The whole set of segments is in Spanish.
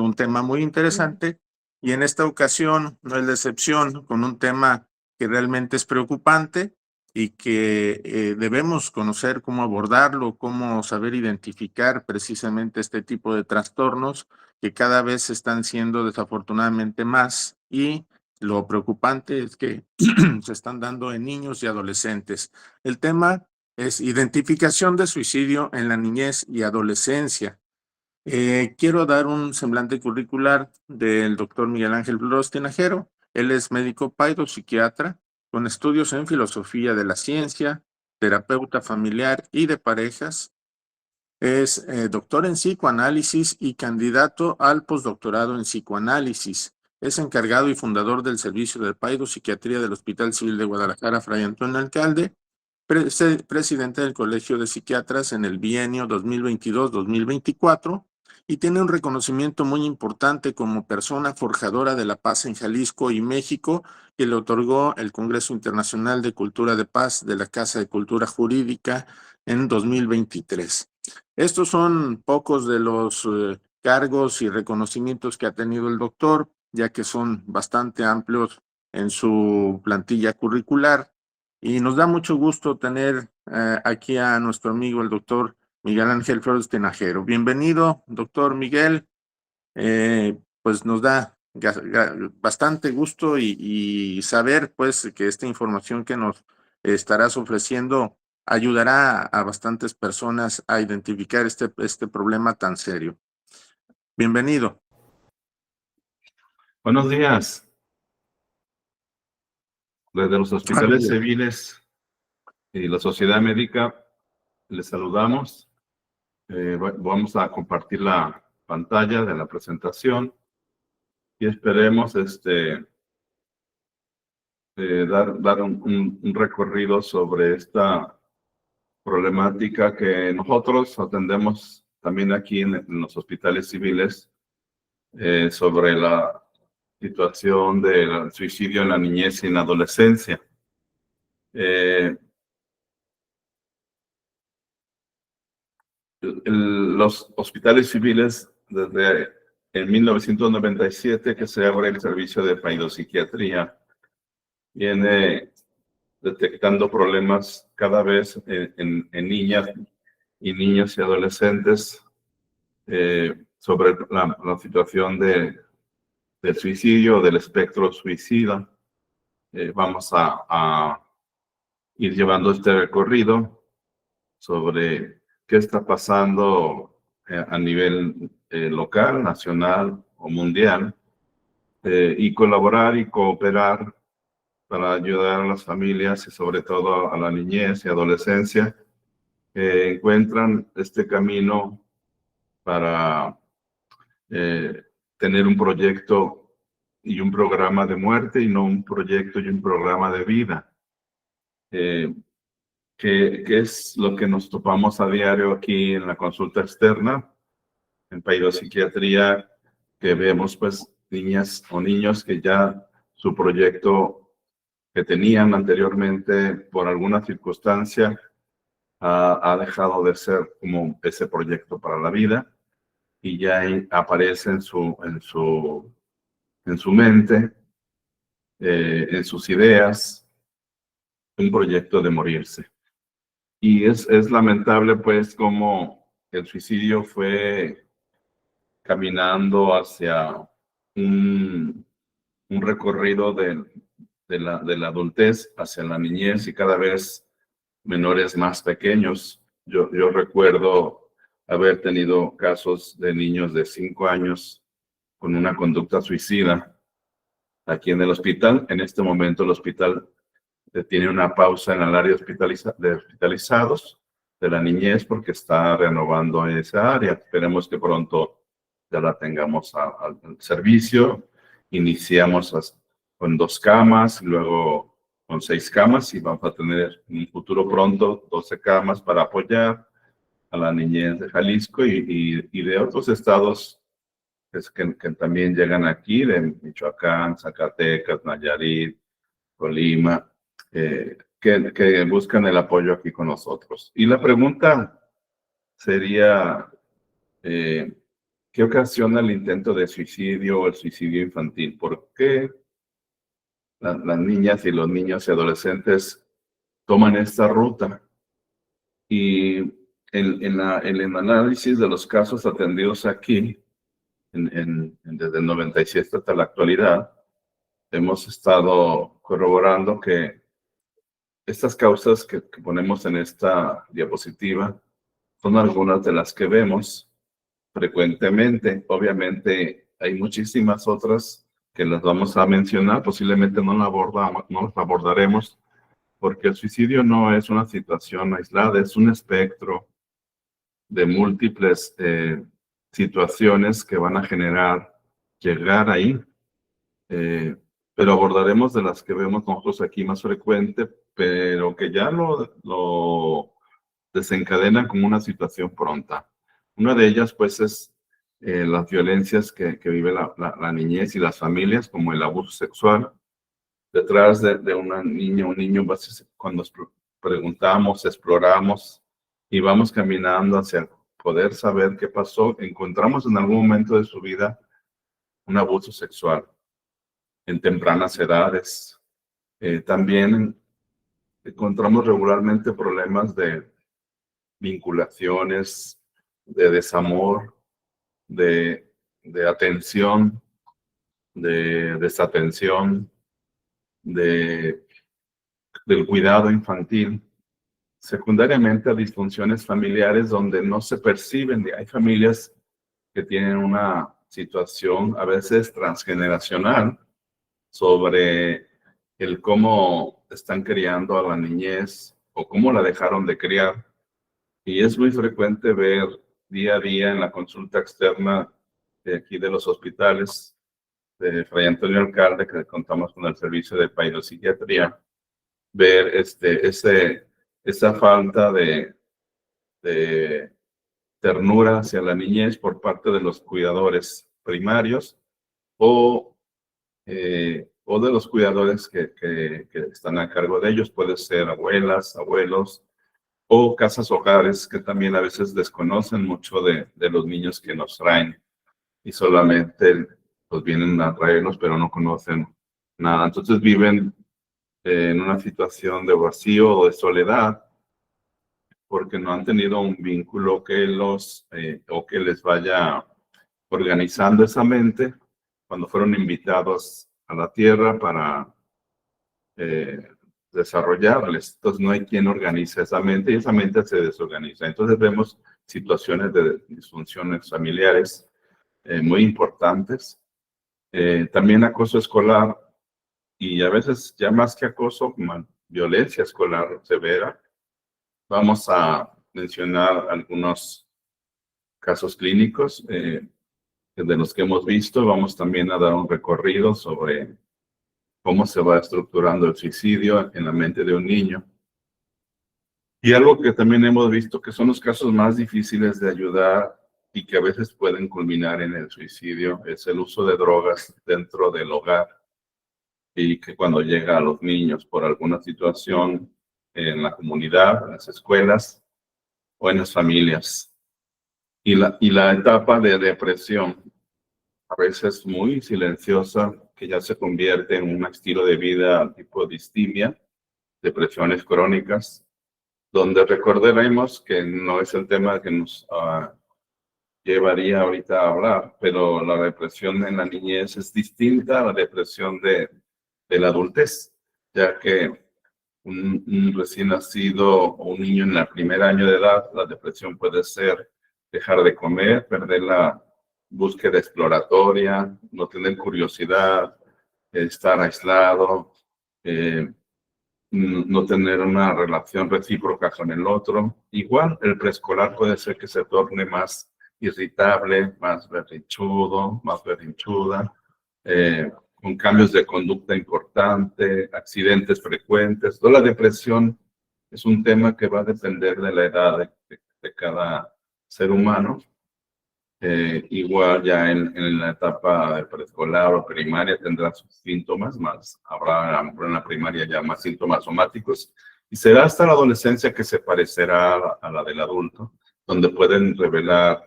un tema muy interesante y en esta ocasión no es la excepción, con un tema que realmente es preocupante y que debemos conocer cómo abordarlo, cómo saber identificar precisamente este tipo de trastornos que cada vez están siendo desafortunadamente más, y lo preocupante es que se están dando en niños y adolescentes. El tema es identificación de suicidio en la niñez y adolescencia. Quiero dar un semblante curricular del doctor Miguel Ángel Flores Tinajero. Él es médico psiquiatra con estudios en filosofía de la ciencia, terapeuta familiar y de parejas. Es doctor en psicoanálisis y candidato al postdoctorado en psicoanálisis. Es encargado y fundador del servicio de psiquiatría del Hospital Civil de Guadalajara, Fray Antonio Alcalde, presidente del Colegio de Psiquiatras en el bienio 2022-2024, y tiene un reconocimiento muy importante como persona forjadora de la paz en Jalisco y México, que le otorgó el Congreso Internacional de Cultura de Paz de la Casa de Cultura Jurídica en 2023. Estos son pocos de los cargos y reconocimientos que ha tenido el doctor, ya que son bastante amplios en su plantilla curricular. Y nos da mucho gusto tener aquí a nuestro amigo, el doctor Miguel Ángel Flores Tinajero. Bienvenido, doctor Miguel. Pues nos da bastante gusto y saber pues que esta información que nos estarás ofreciendo ayudará a bastantes personas a identificar este problema tan serio. Bienvenido. Buenos días. Desde los hospitales civiles y la sociedad médica les saludamos. Vamos a compartir la pantalla de la presentación y esperemos dar un recorrido sobre esta problemática que nosotros atendemos también aquí en los hospitales civiles, sobre la situación del suicidio en la niñez y en la adolescencia. Los hospitales civiles, desde en 1997 que se abre el servicio de psiquiatría, viene detectando problemas cada vez en niñas y niños y adolescentes, sobre la situación del suicidio, del espectro suicida. Vamos a ir llevando este recorrido sobre qué está pasando a nivel local, nacional o mundial, y colaborar y cooperar para ayudar a las familias y sobre todo a la niñez y adolescencia que encuentran este camino para tener un proyecto y un programa de muerte y no un proyecto y un programa de vida. Que es lo que nos topamos a diario aquí en la consulta externa, en psiquiatría, que vemos pues niñas o niños que ya su proyecto que tenían anteriormente por alguna circunstancia ha dejado de ser como ese proyecto para la vida, y ya aparece en su mente, en sus ideas, un proyecto de morirse. Y es lamentable pues cómo el suicidio fue caminando hacia un recorrido de la adultez hacia la niñez, y cada vez menores más pequeños. Yo recuerdo haber tenido casos de niños de 5 años con una conducta suicida aquí en el hospital. En este momento el hospital tiene una pausa en el área de hospitalizados de la niñez porque está renovando esa área. Esperemos que pronto ya la tengamos al servicio. Iniciamos con 2 camas, luego con 6 camas, y vamos a tener en un futuro pronto 12 camas para apoyar a la niñez de Jalisco y de otros estados que también llegan aquí, de Michoacán, Zacatecas, Nayarit, Colima, que buscan el apoyo aquí con nosotros. Y la pregunta sería, ¿Qué ocasiona el intento de suicidio o el suicidio infantil? ¿Por qué las niñas y los niños y adolescentes toman esta ruta? Y en el análisis de los casos atendidos aquí, desde el 97 hasta la actualidad, hemos estado corroborando que estas causas que ponemos en esta diapositiva son algunas de las que vemos frecuentemente. Obviamente hay muchísimas otras que las vamos a mencionar, posiblemente no las abordaremos, porque el suicidio no es una situación aislada, es un espectro de múltiples situaciones que van a generar llegar ahí. Pero abordaremos de las que vemos nosotros aquí más frecuente, pero que ya lo desencadenan como una situación pronta. Una de ellas, pues, es las violencias que vive la niñez y las familias, como el abuso sexual. Detrás de una niña, un niño, cuando preguntamos, exploramos y vamos caminando hacia poder saber qué pasó, encontramos en algún momento de su vida un abuso sexual en tempranas edades. También encontramos regularmente problemas de vinculaciones, de desamor, de atención, de desatención, del cuidado infantil. Secundariamente a disfunciones familiares donde no se perciben. Hay familias que tienen una situación a veces transgeneracional sobre el cómo están criando a la niñez o cómo la dejaron de criar. Y es muy frecuente ver día a día en la consulta externa de aquí de los hospitales de Fray Antonio Alcalde, que contamos con el servicio de psiquiatría, ver esa falta de ternura hacia la niñez por parte de los cuidadores primarios o de los cuidadores que están a cargo de ellos. Puede ser abuelas, abuelos o casas hogares que también a veces desconocen mucho de los niños que nos traen y solamente pues vienen a traernos pero no conocen nada. Entonces viven en una situación de vacío o de soledad porque no han tenido un vínculo que o que les vaya organizando esa mente cuando fueron invitados a la tierra para desarrollarles. Entonces no hay quien organice esa mente y esa mente se desorganiza. Entonces vemos situaciones de disfunciones familiares muy importantes. También acoso escolar y a veces ya más que acoso, violencia escolar severa. Vamos a mencionar algunos casos clínicos de los que hemos visto. Vamos también a dar un recorrido sobre cómo se va estructurando el suicidio en la mente de un niño. Y algo que también hemos visto que son los casos más difíciles de ayudar y que a veces pueden culminar en el suicidio es el uso de drogas dentro del hogar y que cuando llega a los niños por alguna situación en la comunidad, en las escuelas o en las familias. Y la etapa de depresión, a veces muy silenciosa, que ya se convierte en un estilo de vida tipo distimia, depresiones crónicas, donde recordaremos que no es el tema que nos llevaría ahorita a hablar, pero la depresión en la niñez es distinta a la depresión de la adultez, ya que un recién nacido o un niño en el primer año de edad, la depresión puede ser dejar de comer, perder la búsqueda exploratoria, no tener curiosidad, estar aislado, no tener una relación recíproca con el otro. Igual el preescolar puede ser que se torne más irritable, más berrinchudo, más berrinchuda, con cambios de conducta importante, accidentes frecuentes. Toda la depresión es un tema que va a depender de la edad de cada ser humano. Igual ya en la etapa de preescolar o primaria tendrá sus síntomas más, habrá a lo mejor en la primaria ya más síntomas somáticos y será hasta la adolescencia que se parecerá a la del adulto, donde pueden revelar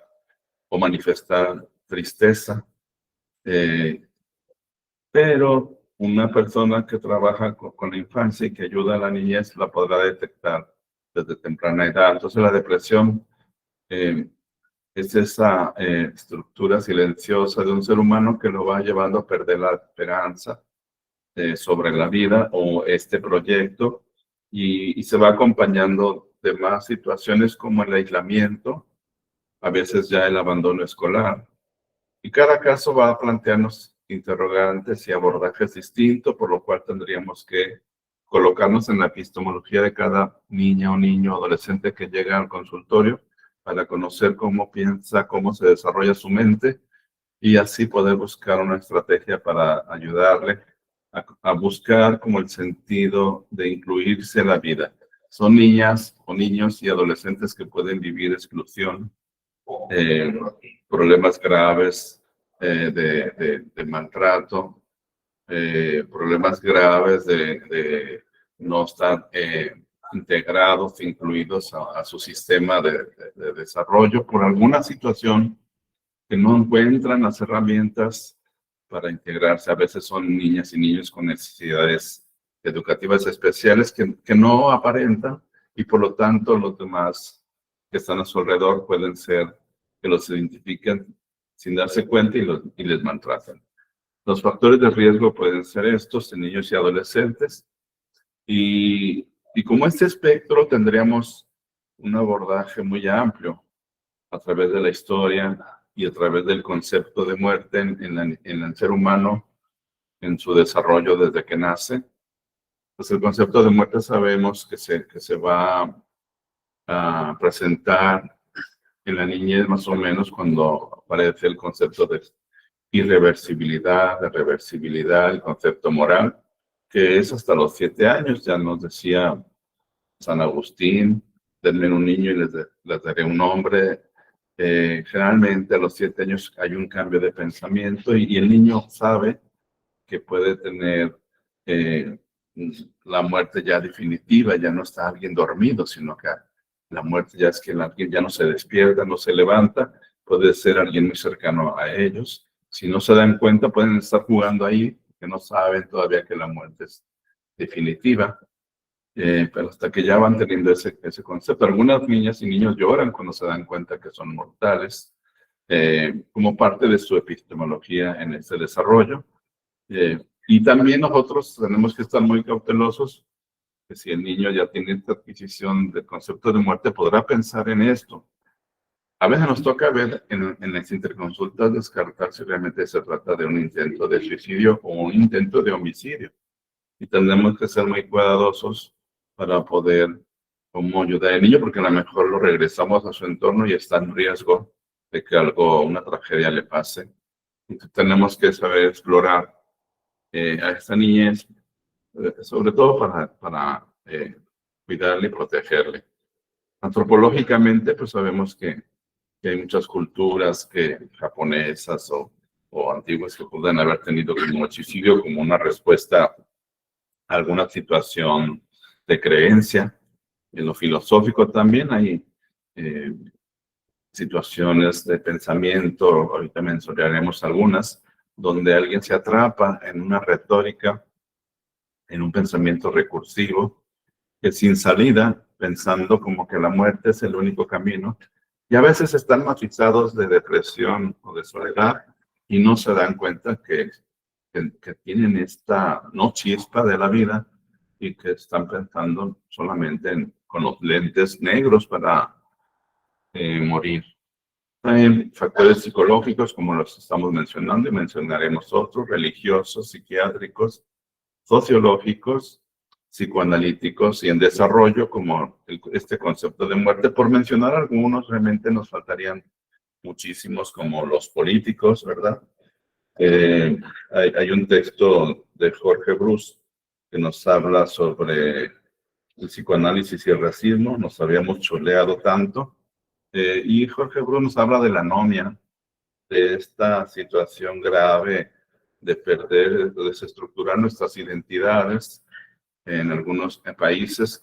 o manifestar tristeza, pero una persona que trabaja con la infancia y que ayuda a la niñez la podrá detectar desde temprana edad. Entonces la depresión es esa estructura silenciosa de un ser humano que lo va llevando a perder la esperanza sobre la vida o este proyecto y se va acompañando de más situaciones como el aislamiento, a veces ya el abandono escolar. Y cada caso va a plantearnos interrogantes y abordajes distintos, por lo cual tendríamos que colocarnos en la epistemología de cada niña o niño o adolescente que llega al consultorio para conocer cómo piensa, cómo se desarrolla su mente y así poder buscar una estrategia para ayudarle a buscar como el sentido de incluirse en la vida. Son niñas o niños y adolescentes que pueden vivir exclusión, problemas graves de maltrato, problemas graves de no estar integrados, incluidos a su sistema de desarrollo por alguna situación que no encuentran las herramientas para integrarse. A veces son niñas y niños con necesidades educativas especiales que no aparentan y por lo tanto los demás que están a su alrededor pueden ser que los identifiquen sin darse cuenta y les maltratan. Los factores de riesgo pueden ser estos en niños y adolescentes y como este espectro tendríamos un abordaje muy amplio a través de la historia y a través del concepto de muerte en el ser humano, en su desarrollo desde que nace. Pues el concepto de muerte sabemos que se va a presentar en la niñez más o menos cuando aparece el concepto de irreversibilidad, de reversibilidad, el concepto moral, que es hasta los 7 años, ya nos decía San Agustín, denme un niño y les daré un nombre. Generalmente a los 7 años hay un cambio de pensamiento y el niño sabe que puede tener la muerte ya definitiva, ya no está alguien dormido, sino que la muerte ya es que alguien ya no se despierta, no se levanta, puede ser alguien muy cercano a ellos. Si no se dan cuenta, pueden estar jugando ahí, que no saben todavía que la muerte es definitiva. Pero hasta que ya van teniendo ese concepto. Algunas niñas y niños lloran cuando se dan cuenta que son mortales, como parte de su epistemología en este desarrollo. Y también nosotros tenemos que estar muy cautelosos, que si el niño ya tiene esta adquisición del concepto de muerte, podrá pensar en esto. A veces nos toca ver en las interconsultas descartar si realmente se trata de un intento de suicidio o un intento de homicidio. Y tenemos que ser muy cuidadosos para poder como ayudar al niño, porque a lo mejor lo regresamos a su entorno y está en riesgo de que una tragedia le pase. Entonces tenemos que saber explorar a esta niñez, sobre todo para cuidarle y protegerle. Antropológicamente, pues sabemos que hay muchas culturas japonesas o antiguas que pueden haber tenido como suicidio como una respuesta alguna situación de creencia. En lo filosófico también hay situaciones de pensamiento, ahorita mencionaremos algunas, donde alguien se atrapa en una retórica, en un pensamiento recursivo, que sin salida, pensando como que la muerte es el único camino, y a veces están matizados de depresión o de soledad y no se dan cuenta que tienen esta no chispa de la vida y que están pensando solamente con los lentes negros para morir. Hay factores psicológicos como los estamos mencionando y mencionaremos otros, religiosos, psiquiátricos, sociológicos, psicoanalíticos y en desarrollo como este concepto de muerte. Por mencionar algunos, realmente nos faltarían muchísimos como los políticos, ¿verdad? Hay un texto de Jorge Bruce que nos habla sobre el psicoanálisis y el racismo, nos habíamos choleado tanto, y Jorge Bruce nos habla de la anomia, de esta situación grave de perder, de desestructurar nuestras identidades en algunos países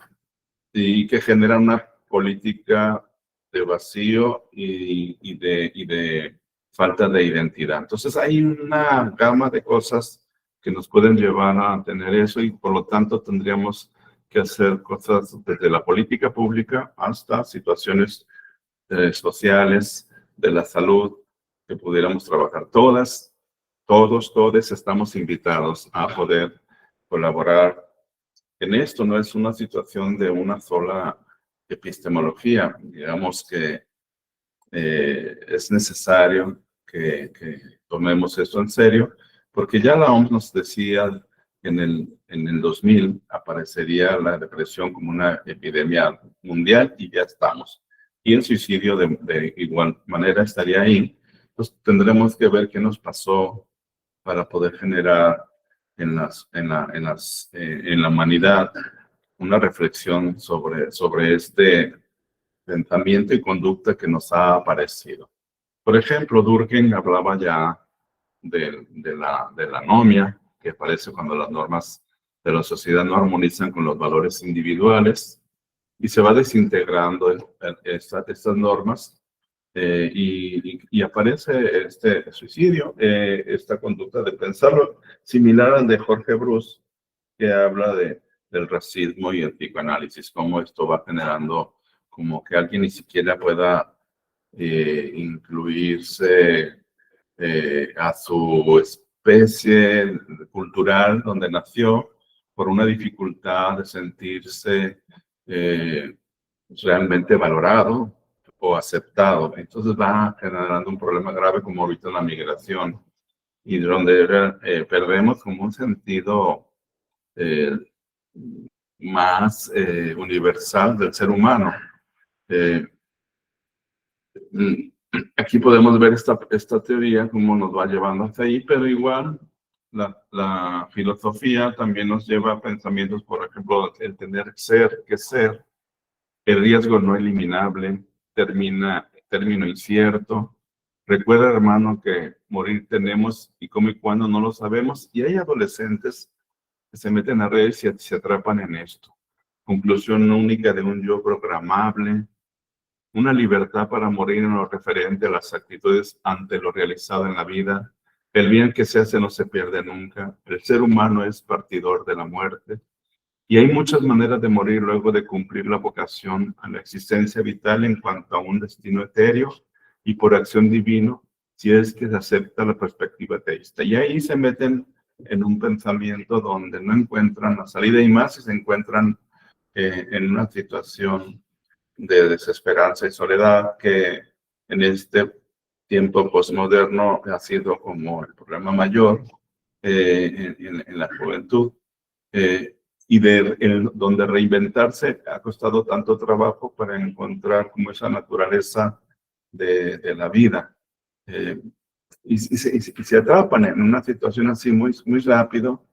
y que genera una política de vacío y de falta de identidad. Entonces hay una gama de cosas que nos pueden llevar a tener eso y por lo tanto tendríamos que hacer cosas desde la política pública hasta situaciones sociales, de la salud, que pudiéramos trabajar todas, todos estamos invitados a poder colaborar en esto. No es una situación de una sola epistemología. Digamos que es necesario que tomemos esto en serio, porque ya la OMS nos decía que en el 2000 aparecería la depresión como una epidemia mundial y ya estamos. Y el suicidio de igual manera estaría ahí. Entonces tendremos que ver qué nos pasó para poder generar en la humanidad una reflexión sobre este pensamiento y conducta que nos ha aparecido. Por ejemplo, Durkheim hablaba ya de la anomia, que aparece cuando las normas de la sociedad no armonizan con los valores individuales y se va desintegrando estas normas y aparece este suicidio, esta conducta de pensarlo, similar al de Jorge Bruce, que habla del racismo y el psicoanálisis, cómo esto va generando como que alguien ni siquiera pueda incluirse a su especie cultural donde nació por una dificultad de sentirse realmente valorado o aceptado. Entonces va generando un problema grave como ahorita la migración y donde perdemos como un sentido eh, más universal del ser humano. Aquí podemos ver esta teoría, cómo nos va llevando hasta ahí, pero igual la filosofía también nos lleva a pensamientos, por ejemplo, el tener que ser, el riesgo no eliminable, término incierto. Recuerda, hermano, que morir tenemos y cómo y cuándo no lo sabemos, y hay adolescentes que se meten a redes y se atrapan en esto. Conclusión única de un yo programable, una libertad para morir en lo referente a las actitudes ante lo realizado en la vida. El bien que se hace no se pierde nunca. El ser humano es partidor de la muerte. Y hay muchas maneras de morir luego de cumplir la vocación a la existencia vital en cuanto a un destino etéreo y por acción divino, si es que se acepta la perspectiva teísta. Y ahí se meten en un pensamiento donde no encuentran la salida y más si se encuentran en una situación de desesperanza y soledad que en este tiempo postmoderno ha sido como el problema mayor en la juventud y donde reinventarse ha costado tanto trabajo para encontrar como esa naturaleza de la vida. Y se atrapan en una situación así muy rápido,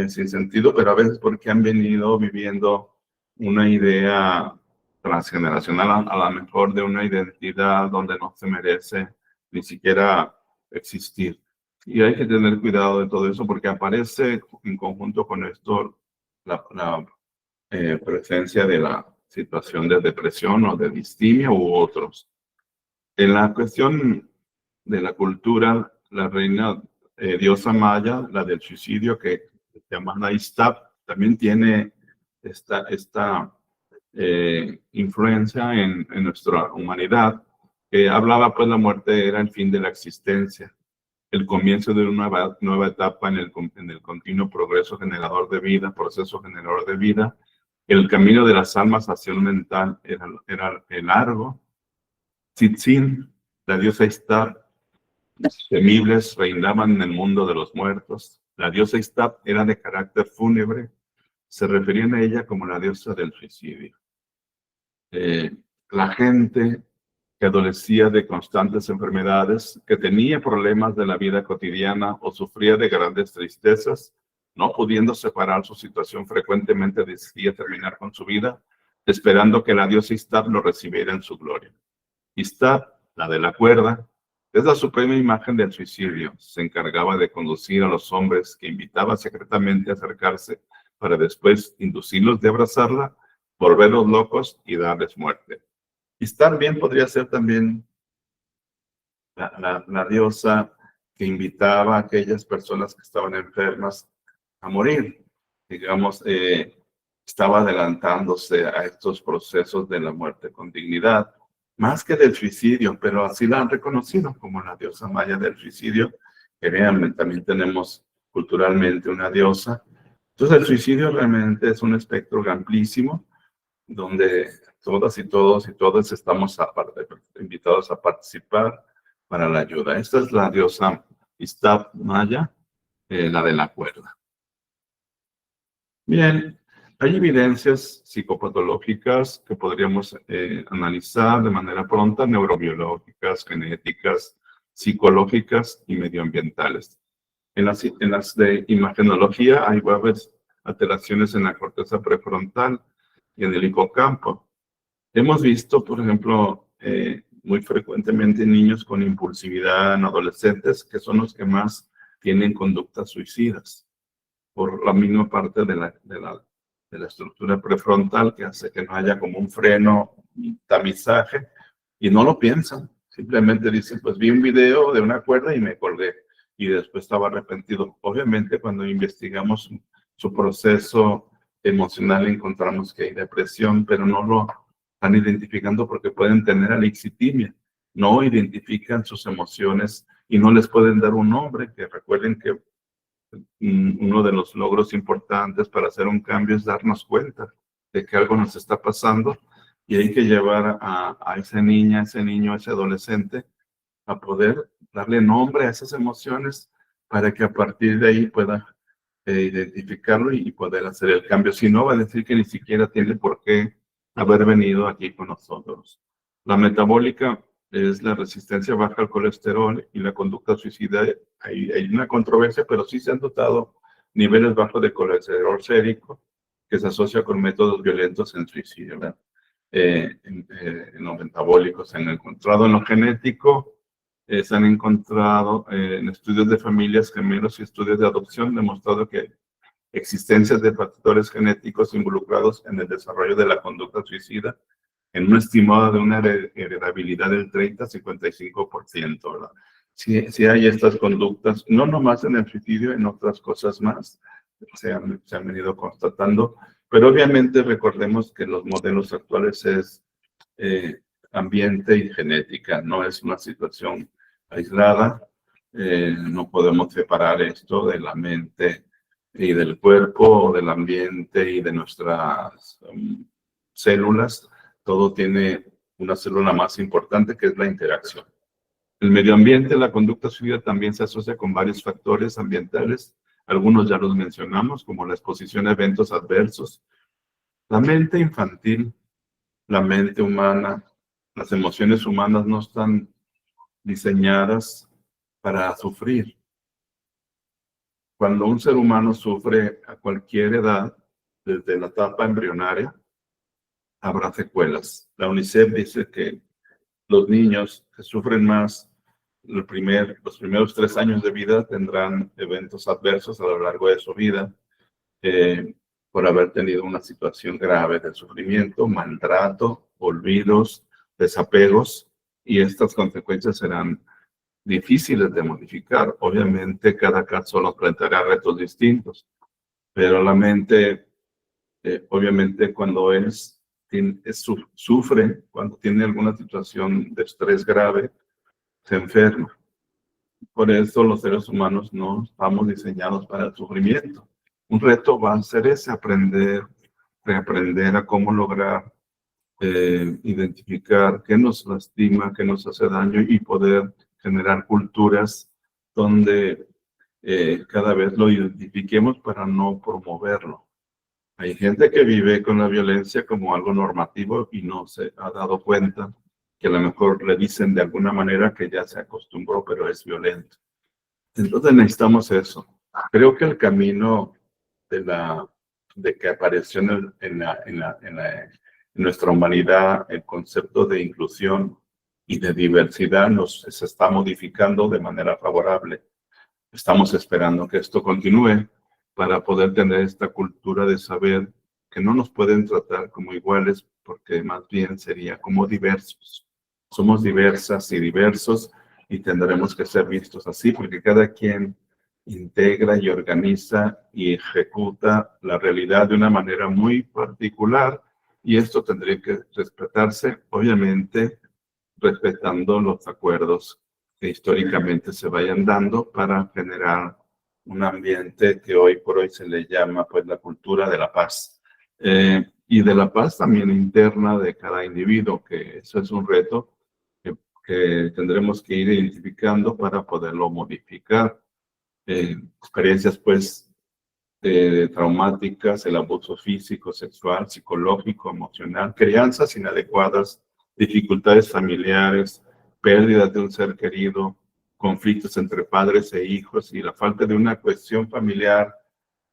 sin sentido, pero a veces porque han venido viviendo una idea transgeneracional, a lo mejor de una identidad donde no se merece ni siquiera existir. Y hay que tener cuidado de todo eso porque aparece en conjunto con esto la presencia de la situación de depresión o de distimia u otros. En la cuestión de la cultura, la reina diosa maya, la del suicidio que se llama Naistab, también tiene esta influencia en nuestra humanidad, que hablaba pues la muerte era el fin de la existencia, el comienzo de una nueva etapa en el continuo progreso generador de vida, proceso generador de vida. El camino de las almas hacia un mental era largo. Tzitzin, la diosa Istar, temibles reinaban en el mundo de los muertos. La diosa Istar era de carácter fúnebre. Se referían a ella como la diosa del suicidio. La gente que adolecía de constantes enfermedades, que tenía problemas de la vida cotidiana o sufría de grandes tristezas, no pudiendo separar su situación, frecuentemente decidía terminar con su vida, esperando que la diosa Istar lo recibiera en su gloria. Istar, la de la cuerda, es la suprema imagen del suicidio. Se encargaba de conducir a los hombres que invitaba secretamente a acercarse para después inducirlos de abrazarla, volverlos locos y darles muerte. Istar bien podría ser también la diosa que invitaba a aquellas personas que estaban enfermas a morir. Digamos, estaba adelantándose a estos procesos de la muerte con dignidad, más que del suicidio, pero así la han reconocido como la diosa maya del suicidio, que vean, también tenemos culturalmente una diosa. Entonces el suicidio realmente es un espectro amplísimo, donde todas y todos y todas estamos invitados a participar para la ayuda. Esta es la diosa Iztap maya, la de la cuerda. Bien, hay evidencias psicopatológicas que podríamos analizar de manera pronta, neurobiológicas, genéticas, psicológicas y medioambientales. En las de imagenología hay varias alteraciones en la corteza prefrontal y en el hipocampo. Hemos visto, por ejemplo, muy frecuentemente niños con impulsividad en adolescentes, que son los que más tienen conductas suicidas, por la misma parte de la estructura prefrontal que hace que no haya como un freno, un tamizaje, y no lo piensan. Simplemente dicen, pues vi un video de una cuerda y me colgué, y después estaba arrepentido. Obviamente, cuando investigamos su proceso emocional, encontramos que hay depresión, pero no lo están identificando porque pueden tener alexitimia. No identifican sus emociones y no les pueden dar un nombre, que recuerden que uno de los logros importantes para hacer un cambio es darnos cuenta de que algo nos está pasando y hay que llevar a esa niña, a ese niño, a ese adolescente a poder darle nombre a esas emociones para que a partir de ahí pueda identificarlo y poder hacer el cambio. Si no, va a decir que ni siquiera tiene por qué haber venido aquí con nosotros. La metabólica es la resistencia baja al colesterol y la conducta suicida. Hay una controversia, pero sí se han notado niveles bajos de colesterol sérico que se asocia con métodos violentos en suicidio. En los metabólicos se han encontrado. En lo genético se han encontrado en estudios de familias gemelos y estudios de adopción demostrado que existencias de factores genéticos involucrados en el desarrollo de la conducta suicida en una estimada de una heredabilidad del 30-55%, ¿verdad? Si hay estas conductas, no nomás en el suicidio, en otras cosas más, se han venido constatando, pero obviamente recordemos que los modelos actuales es ambiente y genética, no es una situación aislada, no podemos separar esto de la mente y del cuerpo, del ambiente y de nuestras células. Todo tiene una célula más importante que es la interacción. El medio ambiente, la conducta suicida también se asocia con varios factores ambientales. Algunos ya los mencionamos, como la exposición a eventos adversos. La mente infantil, la mente humana, las emociones humanas no están diseñadas para sufrir. Cuando un ser humano sufre a cualquier edad, desde la etapa embrionaria, habrá secuelas. La UNICEF dice que los niños que sufren más los primeros 3 años de vida tendrán eventos adversos a lo largo de su vida por haber tenido una situación grave de sufrimiento, maltrato, olvidos, desapegos, y estas consecuencias serán difíciles de modificar. Obviamente, cada caso nos planteará retos distintos, pero la mente, obviamente, cuando sufre, cuando tiene alguna situación de estrés grave, se enferma. Por eso los seres humanos no estamos diseñados para el sufrimiento. Un reto va a ser ese, reaprender a cómo lograr identificar qué nos lastima, qué nos hace daño y poder generar culturas donde cada vez lo identifiquemos para no promoverlo. Hay gente que vive con la violencia como algo normativo y no se ha dado cuenta que a lo mejor le dicen de alguna manera que ya se acostumbró, pero es violento. Entonces necesitamos eso. Creo que el camino de que apareció en nuestra humanidad el concepto de inclusión y de diversidad se está modificando de manera favorable. Estamos esperando que esto continúe para poder tener esta cultura de saber que no nos pueden tratar como iguales, porque más bien sería como diversos. Somos diversas y diversos y tendremos que ser vistos así, porque cada quien integra y organiza y ejecuta la realidad de una manera muy particular, y esto tendría que respetarse, obviamente, respetando los acuerdos que históricamente se vayan dando para generar un ambiente que hoy por hoy se le llama pues la cultura de la paz. Y de la paz también interna de cada individuo, que eso es un reto que tendremos que ir identificando para poderlo modificar. Experiencias pues traumáticas, el abuso físico, sexual, psicológico, emocional, crianzas inadecuadas, dificultades familiares, pérdidas de un ser querido, conflictos entre padres e hijos y la falta de una cohesión familiar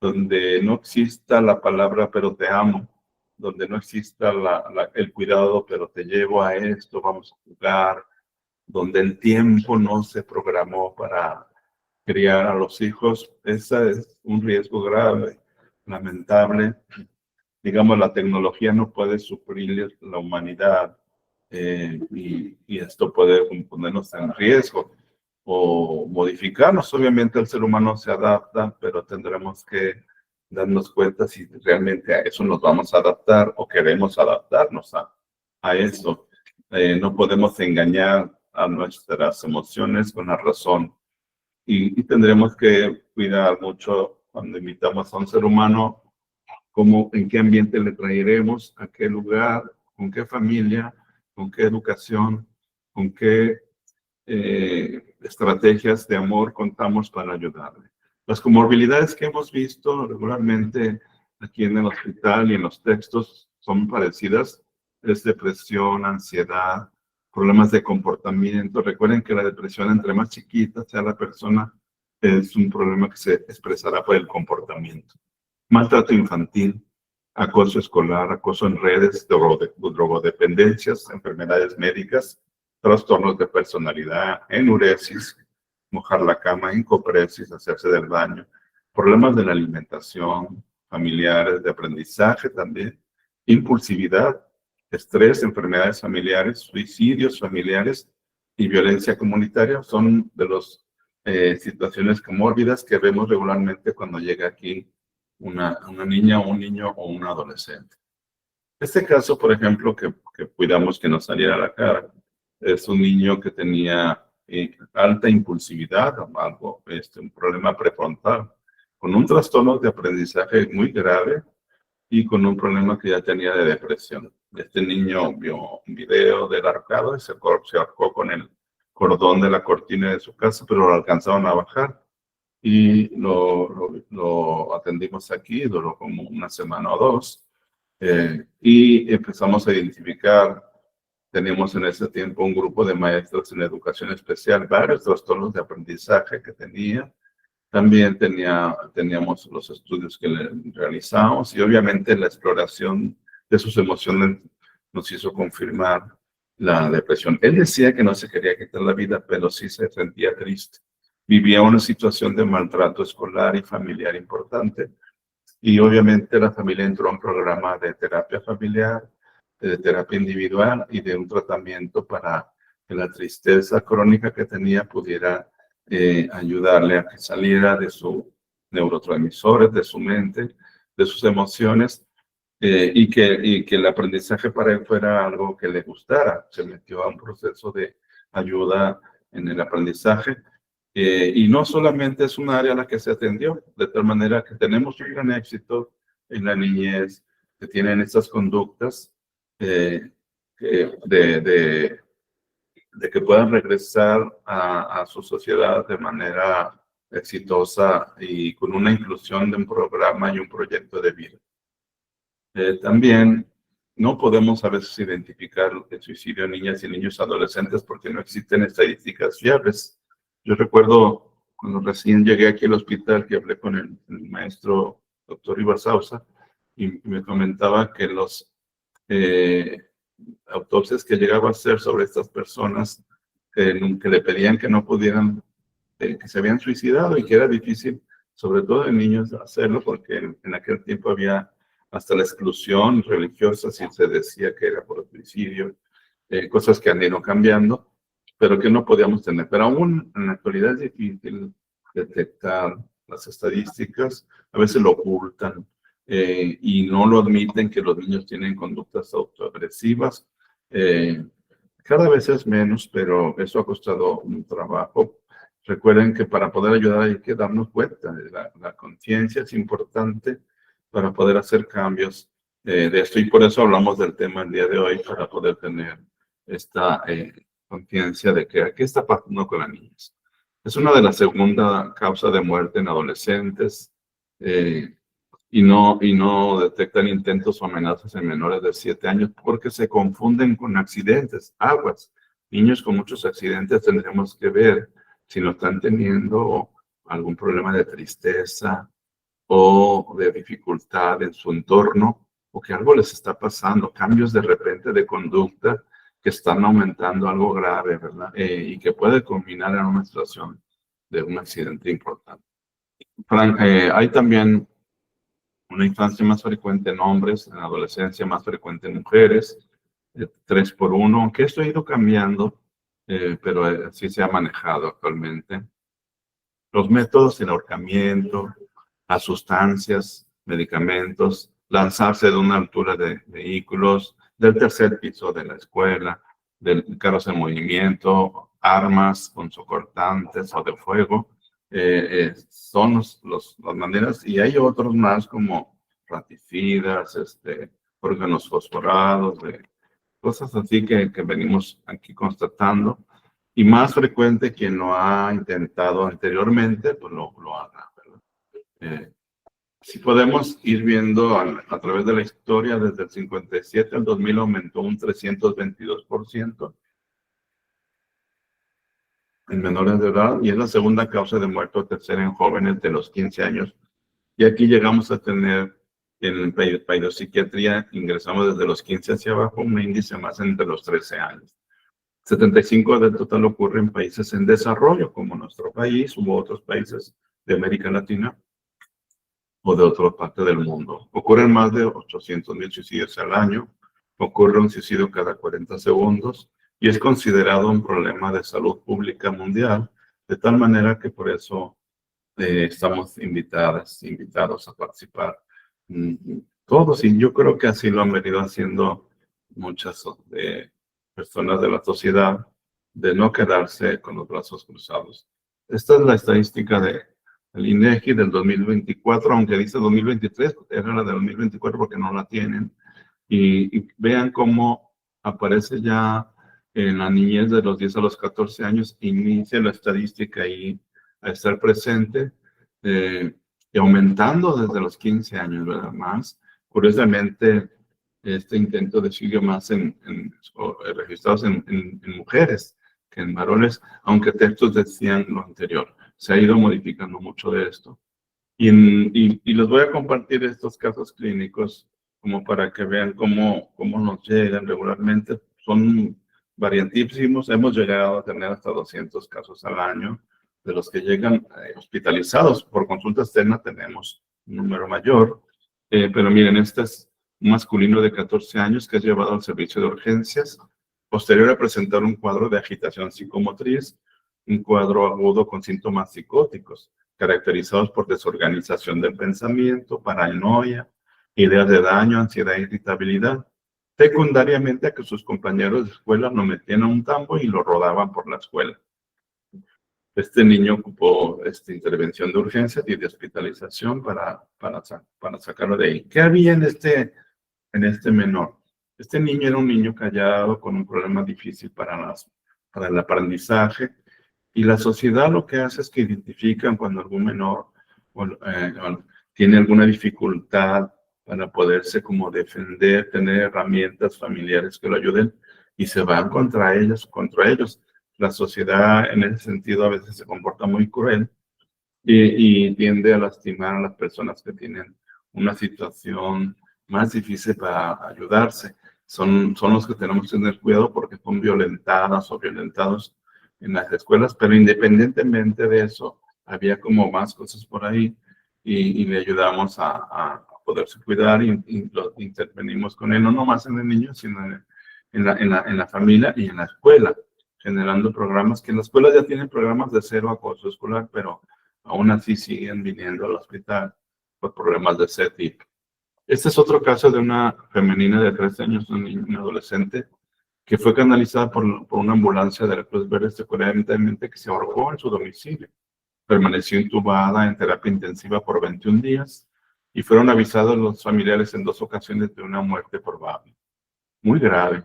donde no exista la palabra pero te amo, donde no exista el cuidado pero te llevo a esto, vamos a jugar, donde el tiempo no se programó para criar a los hijos. Ese es un riesgo grave, lamentable. Digamos, la tecnología no puede suplir la humanidad y esto puede ponernos en riesgo o modificarnos. Obviamente el ser humano se adapta, pero tendremos que darnos cuenta si realmente a eso nos vamos a adaptar o queremos adaptarnos a eso. No podemos engañar a nuestras emociones con la razón. Y tendremos que cuidar mucho cuando invitamos a un ser humano, cómo, en qué ambiente le traeremos, a qué lugar, con qué familia, con qué educación, con qué estrategias de amor contamos para ayudarle. Las comorbilidades que hemos visto regularmente aquí en el hospital y en los textos son parecidas, es depresión, ansiedad, problemas de comportamiento. Recuerden que la depresión, entre más chiquita sea la persona, es un problema que se expresará por el comportamiento. Maltrato infantil, acoso escolar, acoso en redes, drogodependencias, enfermedades médicas, trastornos de personalidad, enuresis, mojar la cama, encopresis, hacerse del baño, problemas de la alimentación, familiares, de aprendizaje también, impulsividad, estrés, enfermedades familiares, suicidios familiares y violencia comunitaria son de las situaciones comórbidas que vemos regularmente cuando llega aquí una niña o un niño o un adolescente. Este caso, por ejemplo, que cuidamos que nos saliera a la cara, es un niño que tenía alta impulsividad, algo, un problema prefrontal, con un trastorno de aprendizaje muy grave y con un problema que ya tenía de depresión. Este niño vio un video del ahorcado y se ahorcó con el cordón de la cortina de su casa, pero lo alcanzaron a bajar y lo atendimos aquí, duró como una semana o dos, y empezamos a identificar. Teníamos en ese tiempo un grupo de maestros en educación especial, varios trastornos de aprendizaje que tenía. También teníamos los estudios que le realizamos y obviamente la exploración de sus emociones nos hizo confirmar la depresión. Él decía que no se quería quitar la vida, pero sí se sentía triste. Vivía una situación de maltrato escolar y familiar importante y obviamente la familia entró a un programa de terapia familiar, de terapia individual y de un tratamiento para que la tristeza crónica que tenía pudiera ayudarle a que saliera de sus neurotransmisores, de su mente, de sus emociones, y que el aprendizaje para él fuera algo que le gustara. Se metió a un proceso de ayuda en el aprendizaje, y no solamente es un área a la que se atendió, de tal manera que tenemos un gran éxito en la niñez que tienen estas conductas de que puedan regresar a su sociedad de manera exitosa y con una inclusión de un programa y un proyecto de vida. También no podemos a veces identificar el suicidio en niñas y niños adolescentes porque no existen estadísticas fiables. Yo recuerdo cuando recién llegué aquí al hospital que hablé con el maestro doctor Ibarzauza y me comentaba que los autopsias que llegaba a hacer sobre estas personas que le pedían que no pudieran, que se habían suicidado y que era difícil, sobre todo en niños, hacerlo porque en aquel tiempo había hasta la exclusión religiosa si se decía que era por suicidio, cosas que han ido cambiando, pero que no podíamos tener. Pero aún en la actualidad es difícil detectar las estadísticas, a veces lo ocultan y no lo admiten que los niños tienen conductas autoagresivas. Cada vez es menos, pero eso ha costado un trabajo. Recuerden que para poder ayudar hay que darnos cuenta. La conciencia es importante para poder hacer cambios de esto, y por eso hablamos del tema el día de hoy, para poder tener esta conciencia de que qué está pasando con las niñas. Es una de las segunda causa de muerte en adolescentes y no detectan intentos o amenazas en menores de 7 años porque se confunden con accidentes, aguas. Niños con muchos accidentes tendremos que ver si no están teniendo algún problema de tristeza o de dificultad en su entorno, o que algo les está pasando, cambios de repente de conducta que están aumentando algo grave, ¿verdad? Y que puede culminar en una situación de un accidente importante. Hay también una infancia más frecuente en hombres, en adolescencia más frecuente en mujeres, 3 por 1, aunque esto ha ido cambiando, pero así se ha manejado actualmente. Los métodos de ahorcamiento, a sustancias, medicamentos, lanzarse de una altura de vehículos, del tercer piso de la escuela, del carros en movimiento, armas punzocortantes o de fuego, son las maneras, y hay otros más como raticidas, órganos fosforados, cosas así que venimos aquí constatando. Y más frecuente, quien lo ha intentado anteriormente, pues lo haga, ¿verdad? Si podemos ir viendo a través de la historia, desde el 57 al 2000 aumentó un 322% en menores de edad, y es la segunda causa de muerte o tercera en jóvenes de los 15 años. Y aquí llegamos a tener en pedopsiquiatría, ingresamos desde los 15 hacia abajo, un índice más entre los 13 años. 75 del total ocurre en países en desarrollo, como nuestro país u otros países de América Latina o de otra parte del mundo. Ocurren más de 800,000 suicidios al año, ocurre un suicidio cada 40 segundos y es considerado un problema de salud pública mundial, de tal manera que por eso estamos invitados a participar todos, y yo creo que así lo han venido haciendo muchas personas de la sociedad, de no quedarse con los brazos cruzados. Esta es la estadística del INEGI del 2024, aunque dice 2023, era la del 2024 porque no la tienen, y vean cómo aparece ya en la niñez de los 10 a los 14 años, inicia la estadística ahí a estar presente, y aumentando desde los 15 años, ¿verdad? Más, curiosamente, este intento de suicidio más registrados en mujeres que en varones, aunque textos decían lo anterior. Se ha ido modificando mucho de esto. Y les voy a compartir estos casos clínicos como para que vean cómo nos llegan regularmente. Son variantísimos. Hemos llegado a tener hasta 200 casos al año. De los que llegan hospitalizados por consulta externa tenemos un número mayor. Pero miren, este es un masculino de 14 años que es llevado al servicio de urgencias, posterior a presentar un cuadro de agitación psicomotriz, un cuadro agudo con síntomas psicóticos, caracterizados por desorganización del pensamiento, paranoia, ideas de daño, ansiedad e irritabilidad, secundariamente a que sus compañeros de escuela lo metían a un tambo y lo rodaban por la escuela. Este niño ocupó intervención de urgencias y de hospitalización para sacarlo de ahí. ¿Qué había en este menor? Este niño era un niño callado, con un problema difícil para el aprendizaje, y la sociedad lo que hace es que identifican cuando algún menor tiene alguna dificultad para poderse como defender, tener herramientas familiares que lo ayuden, y se van contra ellos. La sociedad en ese sentido a veces se comporta muy cruel y tiende a lastimar a las personas que tienen una situación más difícil para ayudarse. Son los que tenemos que tener cuidado porque son violentadas o violentados en las escuelas, pero independientemente de eso, había como más cosas por ahí y le ayudamos a poderse cuidar y lo intervenimos con él, no nomás en el niño, sino en la familia y en la escuela. generando programas que en la escuela ya tienen programas de cero acoso escolar, pero aún así siguen viniendo al hospital por problemas de ese tipo. Este es otro caso de una femenina de 13 años, una adolescente, que fue canalizada por una ambulancia de la Cruz Verde secundariamente que se ahorcó en su domicilio. Permaneció intubada en terapia intensiva por 21 días y fueron avisados los familiares en 2 ocasiones de una muerte probable. Muy grave.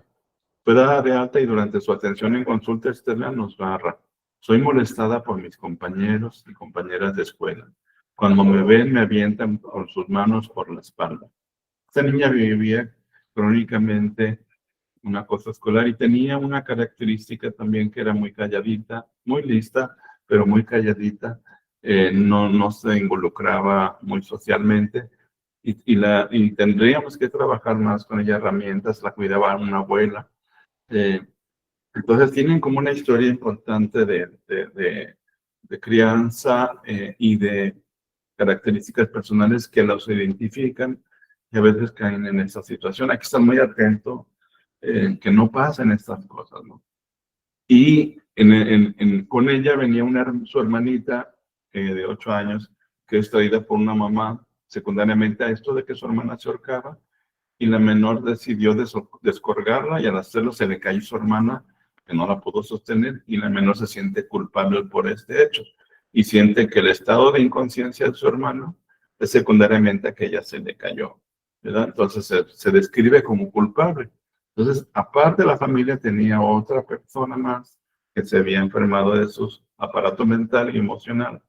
Fue dada de alta y durante su atención en consulta externa nos narra: soy molestada por mis compañeros y compañeras de escuela. Cuando me ven, me avientan con sus manos por la espalda. Esta niña vivía crónicamente un acoso escolar y tenía una característica también que era muy calladita, muy lista, pero muy calladita. No se involucraba muy socialmente y tendríamos que trabajar más con ella, herramientas, la cuidaba una abuela. Entonces tienen como una historia importante de crianza y de características personales que los identifican y a veces caen en esa situación. Hay que estar muy atento que no pasen estas cosas, ¿no? Y con ella venía su hermanita de 8 años, que es traída por una mamá secundariamente a esto de que su hermana se ahorcaba, y la menor decidió descolgarla y al hacerlo se le cayó su hermana, que no la pudo sostener, y la menor se siente culpable por este hecho y siente que el estado de inconsciencia de su hermano es secundariamente a que ella se le cayó, ¿verdad? Entonces se describe como culpable. Entonces, aparte, la familia tenía otra persona más que se había enfermado de su aparato mental y emocional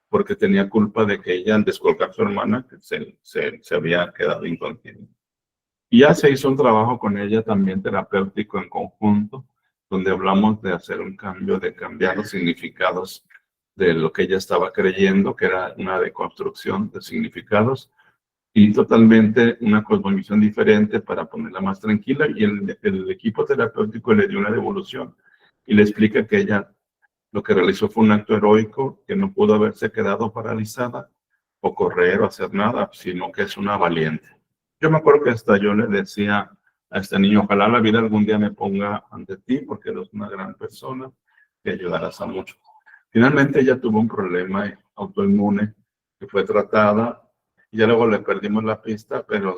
porque tenía culpa de que ella, al descolgar a su hermana, se había quedado inconsciente. Y ya se hizo un trabajo con ella también terapéutico en conjunto, donde hablamos de hacer un cambio, de cambiar los significados de lo que ella estaba creyendo, que era una deconstrucción de significados, y totalmente una cosmovisión diferente para ponerla más tranquila. Y el equipo terapéutico le dio una devolución y le explica que ella lo que realizó fue un acto heroico, que no pudo haberse quedado paralizada o correr o hacer nada, sino que es una valiente. Yo me acuerdo que hasta yo le decía a este niño: ojalá la vida algún día me ponga ante ti, porque eres una gran persona, que ayudarás a muchos. Finalmente ella tuvo un problema autoinmune que fue tratada y ya luego le perdimos la pista, pero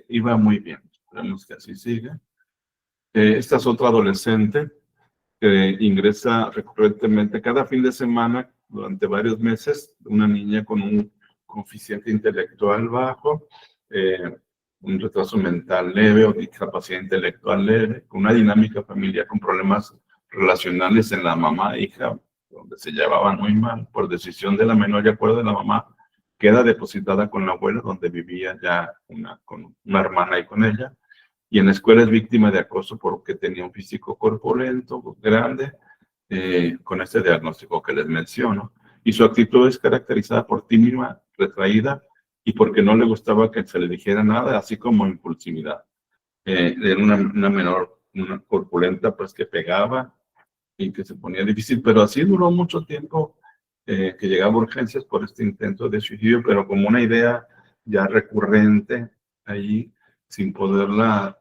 iba muy bien. Esperemos que así siga. Esta es otra adolescente que ingresa recurrentemente cada fin de semana durante varios meses, una niña con un coeficiente intelectual bajo, un retraso mental leve o discapacidad intelectual leve, con una dinámica familiar con problemas relacionales en la mamá e hija, donde se llevaban muy mal. Por decisión de la menor y acuerdo de la mamá, queda depositada con la abuela, donde vivía ya con una hermana y con ella. Y en la escuela es víctima de acoso porque tenía un físico corpulento, grande, con este diagnóstico que les menciono. Y su actitud es caracterizada por tímida, retraída, y porque no le gustaba que se le dijera nada, así como impulsividad. Era una menor, una corpulenta, pues que pegaba y que se ponía difícil, pero así duró mucho tiempo, que llegaba a urgencias por este intento de suicidio, pero como una idea ya recurrente ahí, sin poderla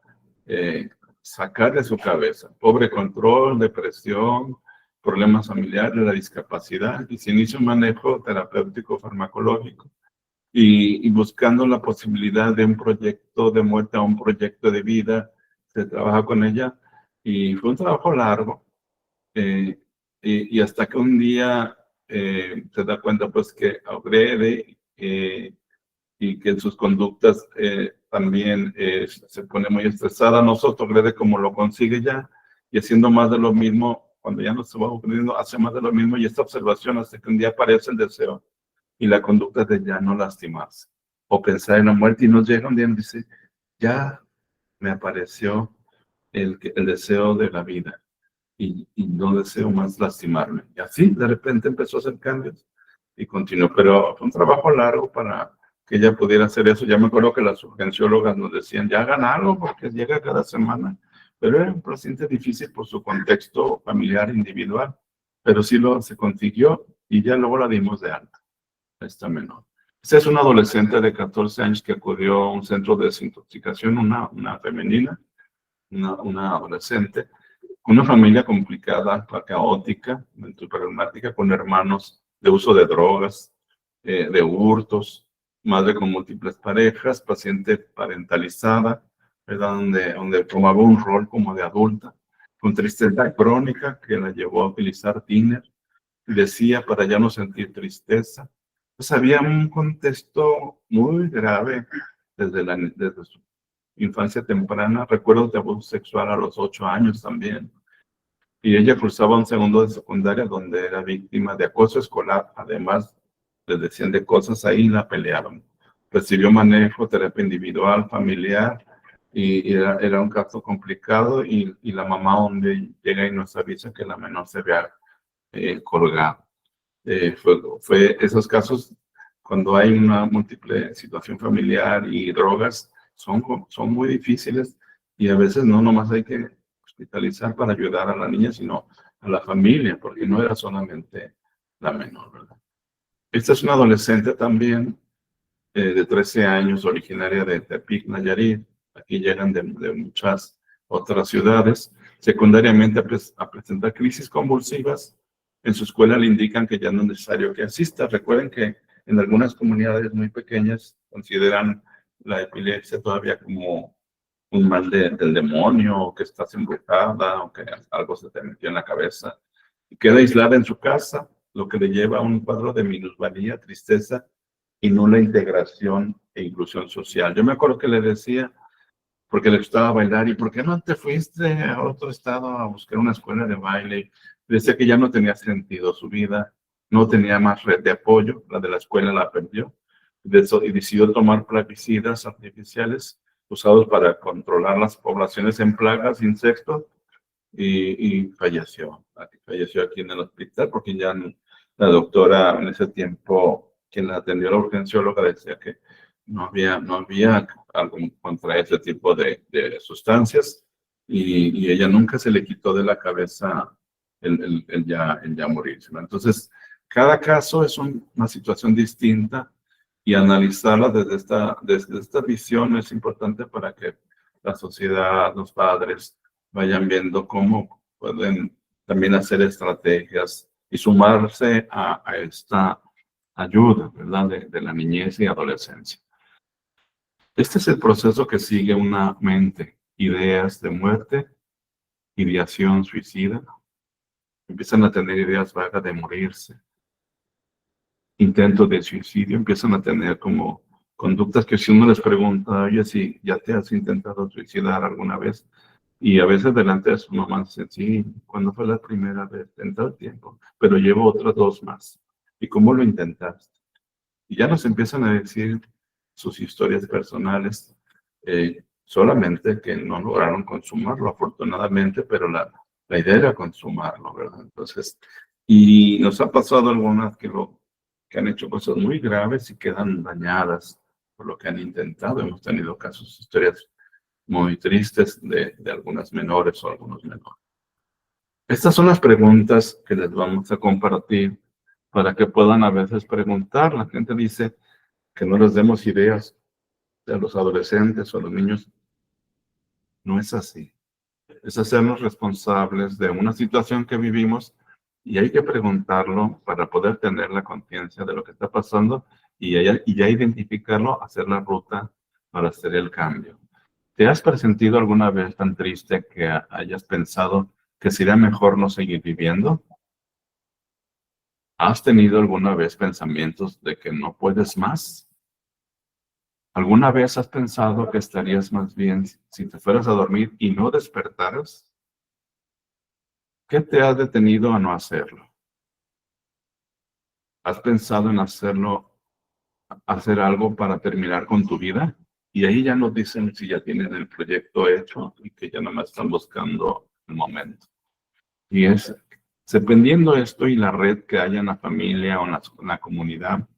sacar de su cabeza. Pobre control, depresión, problemas familiares, la discapacidad, y se inicia un manejo terapéutico farmacológico y buscando la posibilidad de un proyecto de muerte a un proyecto de vida. Se trabaja con ella y fue un trabajo largo, y hasta que un día se da cuenta pues que agrede, y que en sus conductas también se pone muy estresada, no se autoagrede como lo consigue ya, y haciendo más de lo mismo. Cuando ya no se va ocurriendo, hace más de lo mismo, y esta observación hasta que un día aparece el deseo y la conducta de ya no lastimarse o pensar en la muerte, y nos llega un día y dice: ya me apareció el deseo de la vida y no deseo más lastimarme. Y así de repente empezó a hacer cambios y continuó, pero fue un trabajo largo para que ella pudiera hacer eso. Ya me acuerdo que las urgenciólogas nos decían: ya hagan algo porque llega cada semana, pero era un paciente difícil por su contexto familiar individual, pero sí se consiguió y ya luego la dimos de alta, esta menor. Esta es una adolescente de 14 años que acudió a un centro de desintoxicación, una femenina, una adolescente, una familia complicada, caótica, problemática, con hermanos de uso de drogas, de hurtos, madre con múltiples parejas, paciente parentalizada, ¿verdad? Donde tomaba un rol como de adulta, con tristeza crónica que la llevó a utilizar Tinder, decía para ya no sentir tristeza. Pues había un contexto muy grave desde su infancia temprana, recuerdos de abuso sexual a los 8 años también. Y ella cursaba un segundo de secundaria donde era víctima de acoso escolar. Además, le decían de cosas ahí y la pelearon. Recibió manejo, terapia individual, familiar, y era un caso complicado. Y la mamá donde llega y nos avisa que la menor se había colgado. Fue esos casos cuando hay una múltiple situación familiar y drogas, son muy difíciles, y a veces no nomás hay que hospitalizar para ayudar a la niña, sino a la familia, porque no era solamente la menor, ¿verdad? Esta es una adolescente también de 13 años, originaria de Tepic, Nayarit. Aquí llegan de muchas otras ciudades. Secundariamente a presentar crisis convulsivas. En su escuela le indican que ya no es necesario que asista. Recuerden que en algunas comunidades muy pequeñas consideran la epilepsia todavía como un mal del demonio, o que estás embrujada, o que algo se te metió en la cabeza. Y queda aislada en su casa, lo que le lleva a un cuadro de minusvalía, tristeza y nula integración e inclusión social. Yo me acuerdo que le decía, porque le gustaba bailar, ¿y por qué no te fuiste a otro estado a buscar una escuela de baile? Decía que ya no tenía sentido su vida, no tenía más red de apoyo, la de la escuela la perdió, y decidió tomar plaguicidas artificiales usados para controlar las poblaciones en plagas, insectos, y falleció. Falleció aquí en el hospital porque ya la doctora en ese tiempo, quien la atendió, la urgencióloga, decía que no había algo contra ese tipo de sustancias, y ella nunca se le quitó de la cabeza el ya morirse, ¿no? Entonces, cada caso es una situación distinta, y analizarla desde esta visión es importante para que la sociedad, los padres, vayan viendo cómo pueden también hacer estrategias y sumarse a esta ayuda, ¿verdad? De la niñez y adolescencia. Este es el proceso que sigue una mente: ideas de muerte, ideación suicida, empiezan a tener ideas vagas de morirse, intentos de suicidio, empiezan a tener como conductas que, si uno les pregunta, oye, si ya te has intentado suicidar alguna vez, y a veces delante de su mamá dicen, sí, ¿cuándo fue la primera vez? En todo el tiempo, pero llevo otras 2 más. ¿Y cómo lo intentaste? Y ya nos empiezan a decir sus historias personales, solamente que no lograron consumarlo, afortunadamente, pero la idea era consumarlo, ¿verdad? Entonces, y nos ha pasado algunas que han hecho cosas muy graves y quedan dañadas por lo que han intentado. Hemos tenido casos, historias muy tristes de algunas menores o algunos menores. Estas son las preguntas que les vamos a compartir para que puedan a veces preguntar. La gente dice que no les demos ideas a los adolescentes o a los niños. No es así. Es hacernos responsables de una situación que vivimos, y hay que preguntarlo para poder tener la conciencia de lo que está pasando, y ya identificarlo, hacer la ruta para hacer el cambio. ¿Te has presentido alguna vez tan triste que hayas pensado que sería mejor no seguir viviendo? ¿Has tenido alguna vez pensamientos de que no puedes más? ¿Alguna vez has pensado que estarías más bien si te fueras a dormir y no despertaras? ¿Qué te ha detenido a no hacerlo? ¿Has pensado en hacer algo para terminar con tu vida? Y ahí ya nos dicen si ya tienen el proyecto hecho y que ya nada más están buscando el momento. Y dependiendo de esto y la red que haya en la familia o en la comunidad,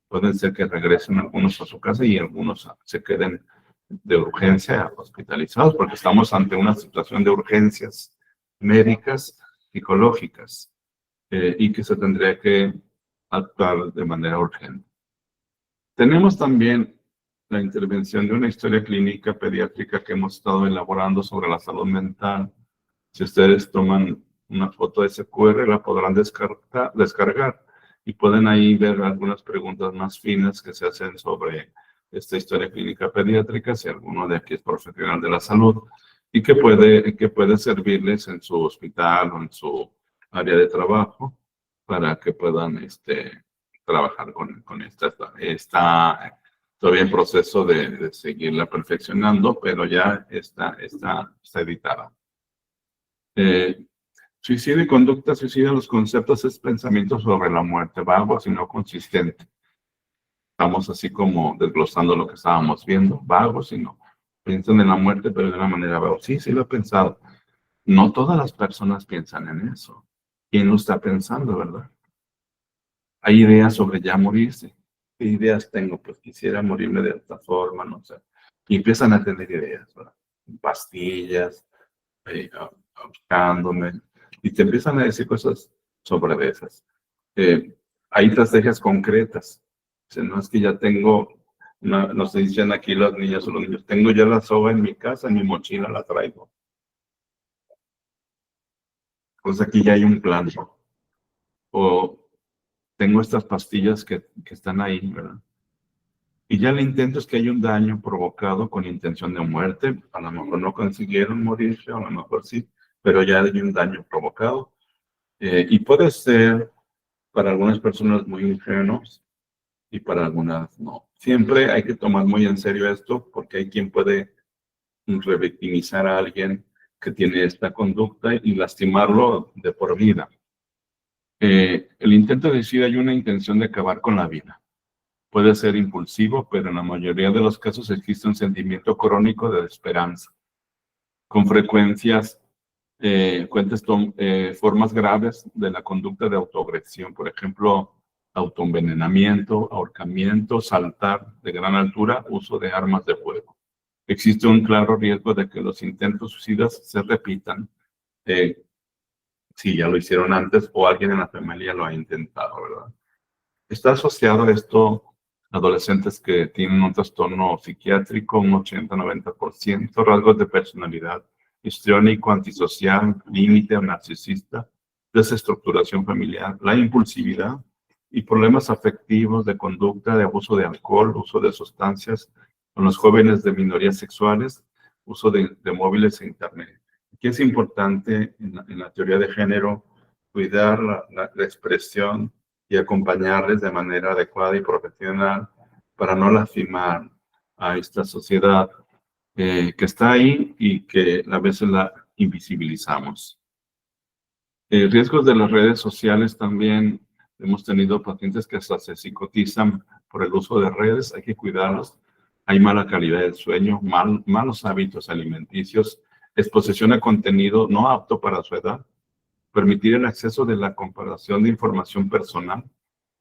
pueden ser que regresen algunos a su casa y algunos se queden de urgencia hospitalizados, porque estamos ante una situación de urgencias médicas, psicológicas, y que se tendría que actuar de manera urgente. Tenemos también la intervención de una historia clínica pediátrica que hemos estado elaborando sobre la salud mental, Si ustedes toman una foto de ese QR, la podrán descargar y pueden ahí ver algunas preguntas más finas que se hacen sobre esta historia clínica pediátrica, si alguno de aquí es profesional de la salud, y que puede servirles en su hospital o en su área de trabajo para que puedan trabajar con esta. Está todavía en proceso de seguirla perfeccionando, pero ya está editada. Suicidio y conducta suicida, los conceptos es pensamiento sobre la muerte, vago y no consistente. Estamos así como desglosando lo que estábamos viendo, vagos y no. Piensan en la muerte, pero de una manera vaga. Sí, sí lo he pensado. No todas las personas piensan en eso. ¿Quién lo está pensando, verdad? Hay ideas sobre ya morirse. ¿Qué ideas tengo? Pues quisiera morirme de esta forma, no sé. Y empiezan a tener ideas, ¿verdad? Pastillas, buscándome, y te empiezan a decir cosas sobre esas. Hay estrategias concretas. O sea, no es que ya tengo, nos dicen aquí las niñas o los niños, tengo ya la soga en mi casa, en mi mochila la traigo. Pues aquí ya hay un plan. O tengo estas pastillas que están ahí, ¿verdad? Y ya el intento es que hay un daño provocado con intención de muerte. A lo mejor no consiguieron morirse, a lo mejor sí, pero ya hay un daño provocado. Y puede ser para algunas personas muy ingenuos y para algunas no. Siempre hay que tomar muy en serio esto porque hay quien puede revictimizar a alguien que tiene esta conducta y lastimarlo de por vida. El intento de suicidio hay una intención de acabar con la vida. Puede ser impulsivo, pero en la mayoría de los casos existe un sentimiento crónico de esperanza. Con frecuencias formas graves de la conducta de autoagresión, por ejemplo, autoenvenenamiento, ahorcamiento, saltar de gran altura, uso de armas de fuego. Existe un claro riesgo de que los intentos suicidas se repitan si ya lo hicieron antes o alguien en la familia lo ha intentado, ¿verdad? Está asociado a esto adolescentes que tienen un trastorno psiquiátrico, un 80-90%, rasgos de personalidad histriónico, antisocial, límite o narcisista, desestructuración familiar, la impulsividad y problemas afectivos de conducta, de abuso de alcohol, uso de sustancias con los jóvenes de minorías sexuales, uso de móviles e internet. Aquí es importante en la teoría de género cuidar la expresión y acompañarles de manera adecuada y profesional para no lastimar a esta sociedad que está ahí y que a veces la invisibilizamos. Riesgos de las redes sociales también. Hemos tenido pacientes que hasta se psicotizan por el uso de redes, hay que cuidarlos. Hay mala calidad del sueño, malos hábitos alimenticios, exposición a contenido no apto para su edad, permitir el acceso de la comparación de información personal,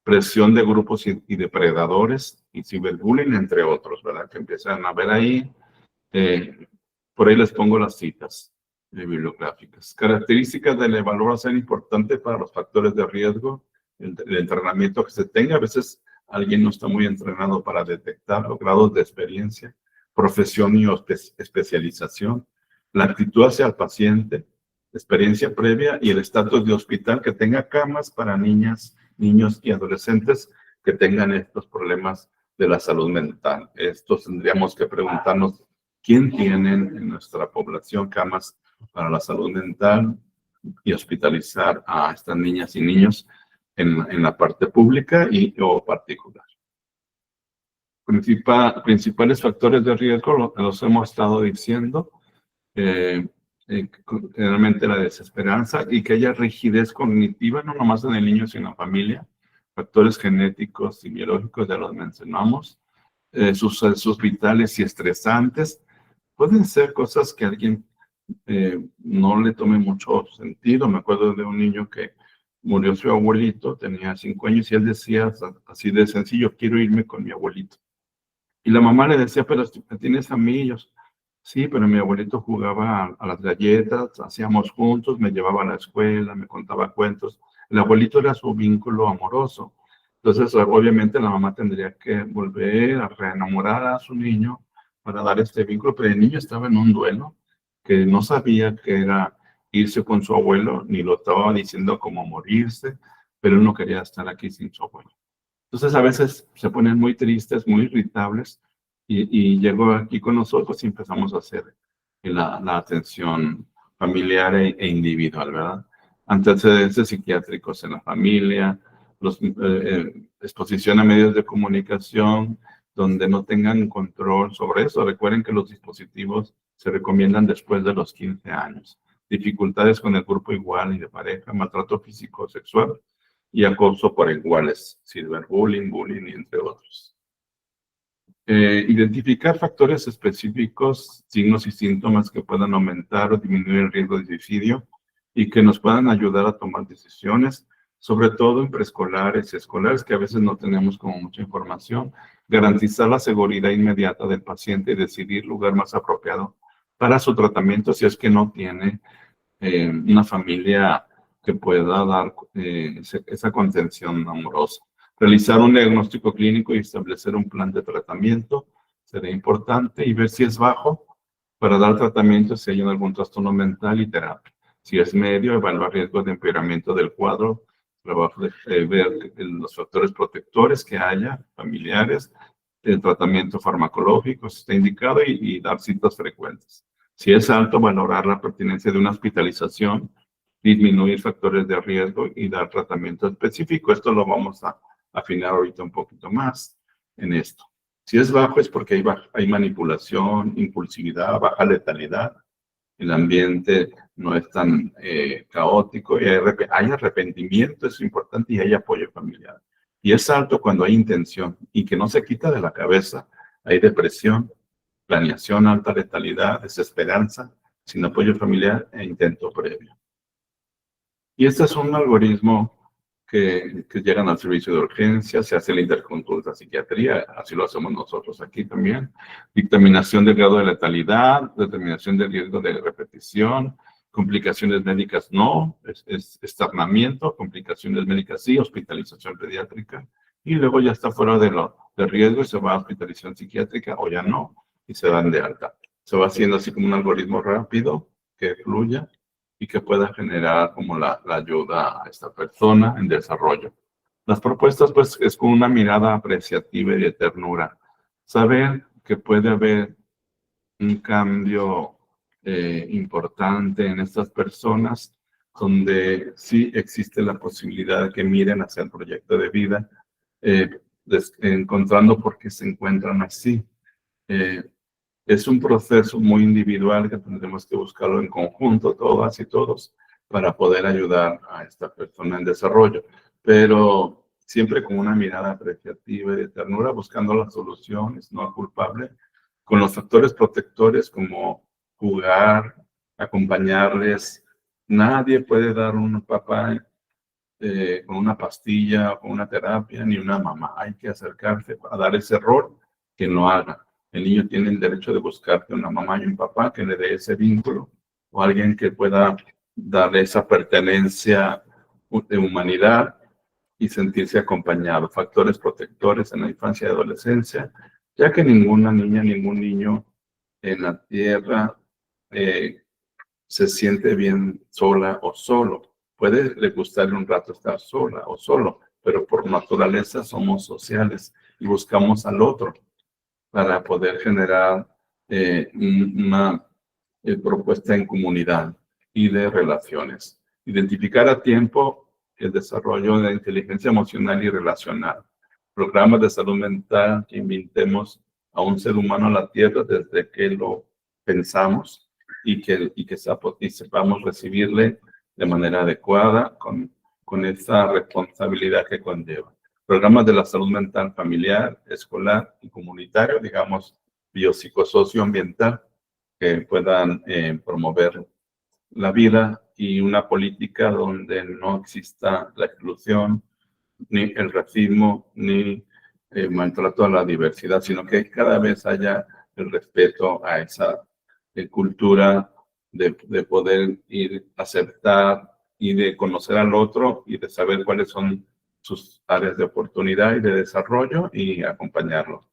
presión de grupos y depredadores y ciberbullying, entre otros, ¿verdad? Que empiezan a ver ahí. Por ahí les pongo las citas bibliográficas. Características de la evaluación importante para los factores de riesgo, el entrenamiento que se tenga. A veces alguien no está muy entrenado para detectar los grados de experiencia, profesión y especialización, la actitud hacia el paciente, experiencia previa y el estatus de hospital que tenga camas para niñas, niños y adolescentes que tengan estos problemas de la salud mental. Estos tendríamos que preguntarnos quién tienen en nuestra población camas para la salud mental y hospitalizar a estas niñas y niños en la parte pública o particular. Principales factores de riesgo los hemos estado diciendo. Generalmente la desesperanza y que haya rigidez cognitiva, no nomás en el niño, sino en la familia. Factores genéticos y biológicos, ya los mencionamos. Sus vitales y estresantes. Pueden ser cosas que a alguien no le tome mucho sentido. Me acuerdo de un niño que murió su abuelito, tenía 5 años y él decía así de sencillo, quiero irme con mi abuelito. Y la mamá le decía, pero tienes amigos. Sí, pero mi abuelito jugaba a las galletas, hacíamos juntos, me llevaba a la escuela, me contaba cuentos. El abuelito era su vínculo amoroso. Entonces, obviamente, la mamá tendría que volver a reenamorar a su niño para dar este vínculo, pero el niño estaba en un duelo que no sabía que era irse con su abuelo, ni lo estaba diciendo como morirse, pero él no quería estar aquí sin su abuelo. Entonces a veces se ponen muy tristes, muy irritables, y llegó aquí con nosotros y empezamos a hacer la atención familiar e individual, ¿verdad? Antecedentes psiquiátricos en la familia, exposición a medios de comunicación donde no tengan control sobre eso. Recuerden que los dispositivos se recomiendan después de los 15 años. Dificultades con el grupo igual y de pareja, maltrato físico o sexual y acoso por iguales, ciberbullying, bullying y entre otros. Identificar factores específicos, signos y síntomas que puedan aumentar o disminuir el riesgo de suicidio y que nos puedan ayudar a tomar decisiones, sobre todo en preescolares y escolares, que a veces no tenemos como mucha información. Garantizar la seguridad inmediata del paciente y decidir el lugar más apropiado para su tratamiento si es que no tiene una familia que pueda dar esa contención amorosa. Realizar un diagnóstico clínico y establecer un plan de tratamiento sería importante, y ver si es bajo para dar tratamiento si hay algún trastorno mental y terapia. Si es medio, evaluar riesgos de empeoramiento del cuadro, ver los factores protectores que haya, familiares, el tratamiento farmacológico si está indicado y dar citas frecuentes. Si es alto, valorar la pertinencia de una hospitalización, disminuir factores de riesgo y dar tratamiento específico. Esto lo vamos a afinar ahorita un poquito más en esto. Si es bajo es porque hay manipulación, impulsividad, baja letalidad, el ambiente no es tan caótico, y hay arrepentimiento, es importante, y hay apoyo familiar. Y es alto cuando hay intención y que no se quita de la cabeza. Hay depresión, planeación, alta letalidad, desesperanza, sin apoyo familiar e intento previo. Y este es un algoritmo que llegan al servicio de urgencia, se hace la interconsulta psiquiatría, así lo hacemos nosotros aquí también. Dictaminación del grado de letalidad, determinación del riesgo de repetición, complicaciones médicas no, es externamiento, complicaciones médicas sí, hospitalización pediátrica, y luego ya está fuera de riesgo y se va a hospitalización psiquiátrica o ya no, y se dan de alta. Se va haciendo así como un algoritmo rápido que fluya y que pueda generar como la ayuda a esta persona en desarrollo. Las propuestas, pues, es con una mirada apreciativa y de ternura. Saber que puede haber un cambio importante en estas personas, donde sí existe la posibilidad de que miren hacia el proyecto de vida, encontrando por qué se encuentran así. Es un proceso muy individual que tendremos que buscarlo en conjunto, todas y todos, para poder ayudar a esta persona en desarrollo. Pero siempre con una mirada apreciativa y de ternura, buscando las soluciones, no culpable, con los factores protectores como jugar, acompañarles. Nadie puede dar un papá con una pastilla o una terapia, ni una mamá. Hay que acercarse a dar ese rol que no haga. El niño tiene el derecho de buscarte una mamá y un papá que le dé ese vínculo, o alguien que pueda darle esa pertenencia de humanidad y sentirse acompañado. Factores protectores en la infancia y adolescencia, ya que ninguna niña, ningún niño en la tierra se siente bien sola o solo. Puede le gustarle un rato estar sola o solo, pero por naturaleza somos sociales y buscamos al otro para poder generar una propuesta en comunidad y de relaciones. Identificar a tiempo el desarrollo de inteligencia emocional y relacional. Programas de salud mental que invitemos a un ser humano a la tierra desde que lo pensamos y que sepamos recibirle de manera adecuada con esa responsabilidad que conlleva. Programas de la salud mental familiar, escolar y comunitario, digamos, biopsicosocioambiental, que puedan promover la vida, y una política donde no exista la exclusión, ni el racismo, ni el maltrato a la diversidad, sino que cada vez haya el respeto a esa cultura de poder ir a aceptar y de conocer al otro y de saber cuáles son sus áreas de oportunidad y de desarrollo y acompañarlo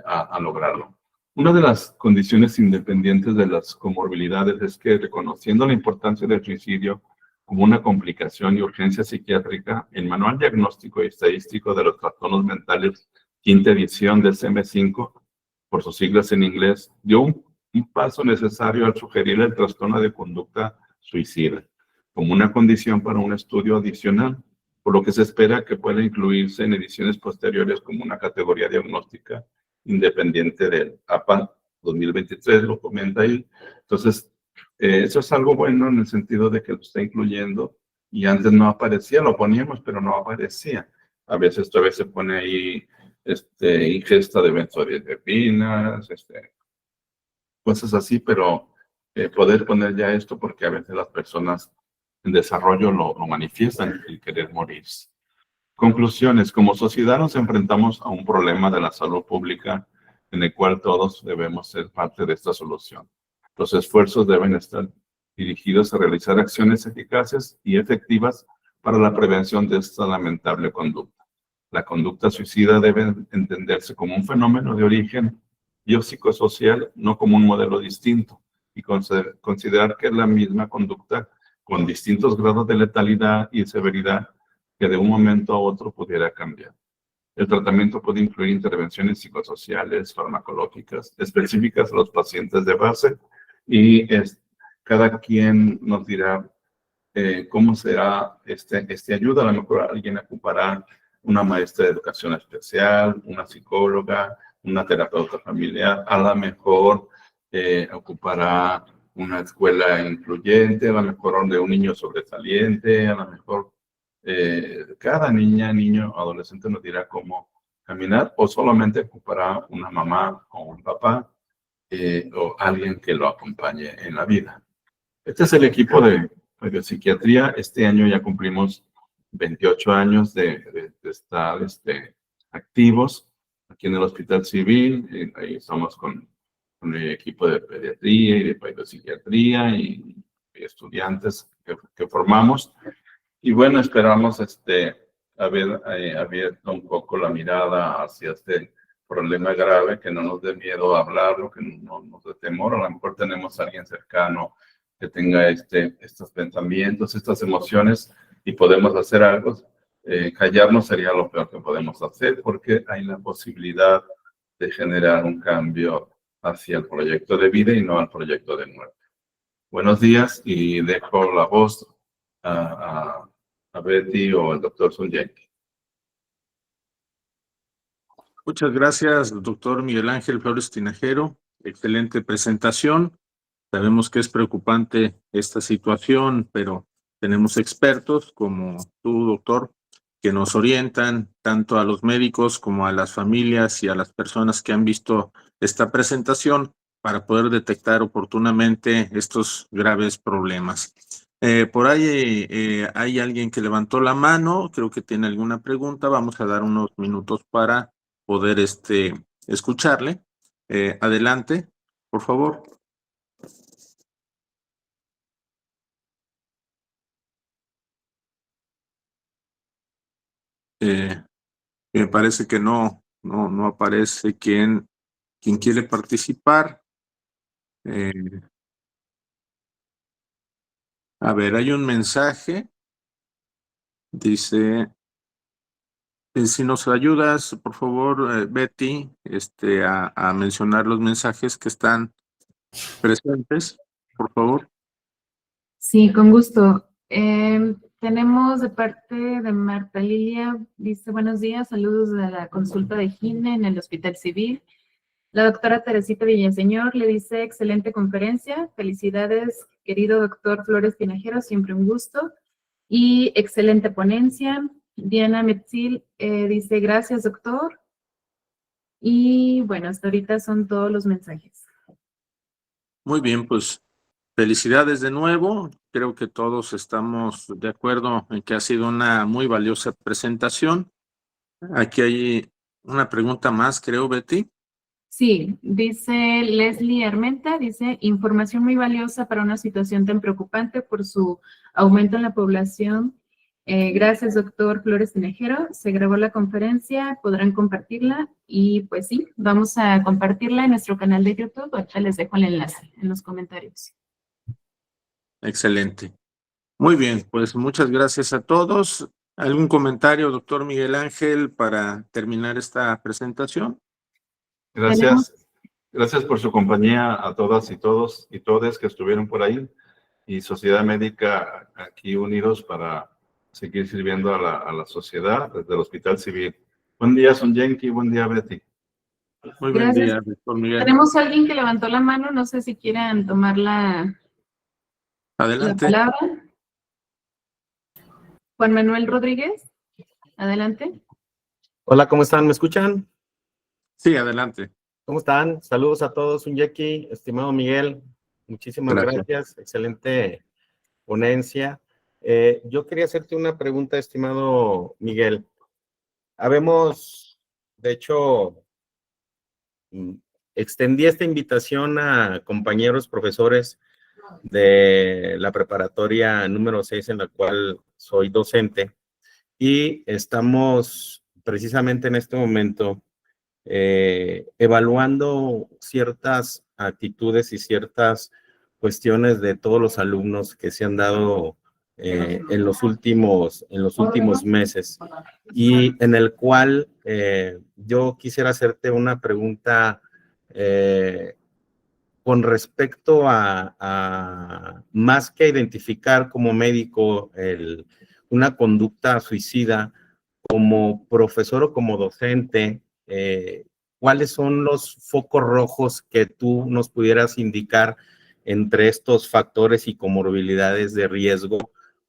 a lograrlo. Una de las condiciones independientes de las comorbilidades es que, reconociendo la importancia del suicidio como una complicación y urgencia psiquiátrica, el Manual Diagnóstico y Estadístico de los Trastornos Mentales, quinta edición del CM5, por sus siglas en inglés, dio un paso necesario al sugerir el trastorno de conducta suicida como una condición para un estudio adicional, por lo que se espera que pueda incluirse en ediciones posteriores como una categoría diagnóstica independiente del APA 2023, lo comenta ahí. Entonces, eso es algo bueno en el sentido de que lo está incluyendo y antes no aparecía, lo poníamos, pero no aparecía. A veces todavía se pone ahí ingesta de benzodiazepinas, cosas así, pero poder poner ya esto porque a veces las personas en desarrollo lo manifiestan, el querer morirse. Conclusiones. Como sociedad nos enfrentamos a un problema de la salud pública en el cual todos debemos ser parte de esta solución. Los esfuerzos deben estar dirigidos a realizar acciones eficaces y efectivas para la prevención de esta lamentable conducta. La conducta suicida debe entenderse como un fenómeno de origen biopsicosocial, no como un modelo distinto, y considerar que es la misma conducta con distintos grados de letalidad y severidad que de un momento a otro pudiera cambiar. El tratamiento puede incluir intervenciones psicosociales, farmacológicas, específicas a los pacientes de base, y cada quien nos dirá cómo será ayuda. A lo mejor alguien ocupará una maestra de educación especial, una psicóloga, una terapeuta familiar, a lo mejor ocupará una escuela incluyente, a lo mejor de un niño sobresaliente, a lo mejor cada niña, niño, adolescente nos dirá cómo caminar, o solamente ocupará una mamá o un papá o alguien que lo acompañe en la vida. Este es el equipo de psiquiatría. Este año ya cumplimos 28 años de estar activos aquí en el Hospital Civil. Ahí estamos con el equipo de pediatría y de psiquiatría y estudiantes que formamos. Y bueno, esperamos haber abierto un poco la mirada hacia este problema grave, que no nos dé miedo hablarlo, que no nos dé temor. A lo mejor tenemos a alguien cercano que tenga estos pensamientos, estas emociones, y podemos hacer algo. Callarnos sería lo peor que podemos hacer, porque hay la posibilidad de generar un cambio hacia el proyecto de vida y no al proyecto de muerte. Buenos días, y dejo la voz a Betty o el doctor Sunyanki. Muchas gracias, doctor Miguel Ángel Flores Tinajero. Excelente presentación. Sabemos que es preocupante esta situación, pero tenemos expertos como tú, doctor, que nos orientan tanto a los médicos como a las familias y a las personas que han visto esta presentación para poder detectar oportunamente estos graves problemas. Por ahí hay alguien que levantó la mano, creo que tiene alguna pregunta. Vamos a dar unos minutos para poder escucharle. Adelante, por favor. Me parece que no aparece quien quiere participar. A ver, hay un mensaje. Dice, si nos ayudas, por favor, Betty, a mencionar los mensajes que están presentes, por favor. Sí, con gusto. Tenemos de parte de Marta Lilia, dice, buenos días, saludos de la consulta de Gine en el Hospital Civil. La doctora Teresita Villaseñor le dice, excelente conferencia, felicidades, querido doctor Flores Tinajero, siempre un gusto. Y excelente ponencia. Diana Metzil dice, gracias, doctor. Y bueno, hasta ahorita son todos los mensajes. Muy bien, pues felicidades de nuevo. Creo que todos estamos de acuerdo en que ha sido una muy valiosa presentación. Aquí hay una pregunta más, creo, Betty. Sí, dice Leslie Armenta, dice, información muy valiosa para una situación tan preocupante por su aumento en la población Gracias, doctor Flores Tinejero. Se grabó la conferencia, podrán compartirla y pues sí, vamos a compartirla en nuestro canal de YouTube. Acá les dejo el enlace en los comentarios. Excelente. Muy bien, pues muchas gracias a todos. ¿Algún comentario, doctor Miguel Ángel, para terminar esta presentación? Gracias. Gracias por su compañía a todas y todos y todes que estuvieron por ahí, y Sociedad Médica aquí unidos para seguir sirviendo a la sociedad desde el Hospital Civil. Buen día, Sonyenki. Buen día, Betty. Muy buen Gracias. día, doctor Miguel. Tenemos a alguien que levantó la mano, no sé si quieran tomar la Adelante. palabra. Juan Manuel Rodríguez, adelante. Hola, ¿cómo están? ¿Me escuchan? Sí, adelante. ¿Cómo están? Saludos a todos, un Jackie, estimado Miguel, muchísimas gracias. Excelente ponencia. Yo quería hacerte una pregunta, estimado Miguel. Habemos, de hecho, extendí esta invitación a compañeros profesores de la preparatoria número 6, en la cual soy docente, y estamos precisamente en este momento evaluando ciertas actitudes y ciertas cuestiones de todos los alumnos que se han dado en los últimos meses, y en el cual yo quisiera hacerte una pregunta con respecto a más que identificar como médico una conducta suicida, como profesor o como docente, ¿cuáles son los focos rojos que tú nos pudieras indicar entre estos factores y comorbilidades de riesgo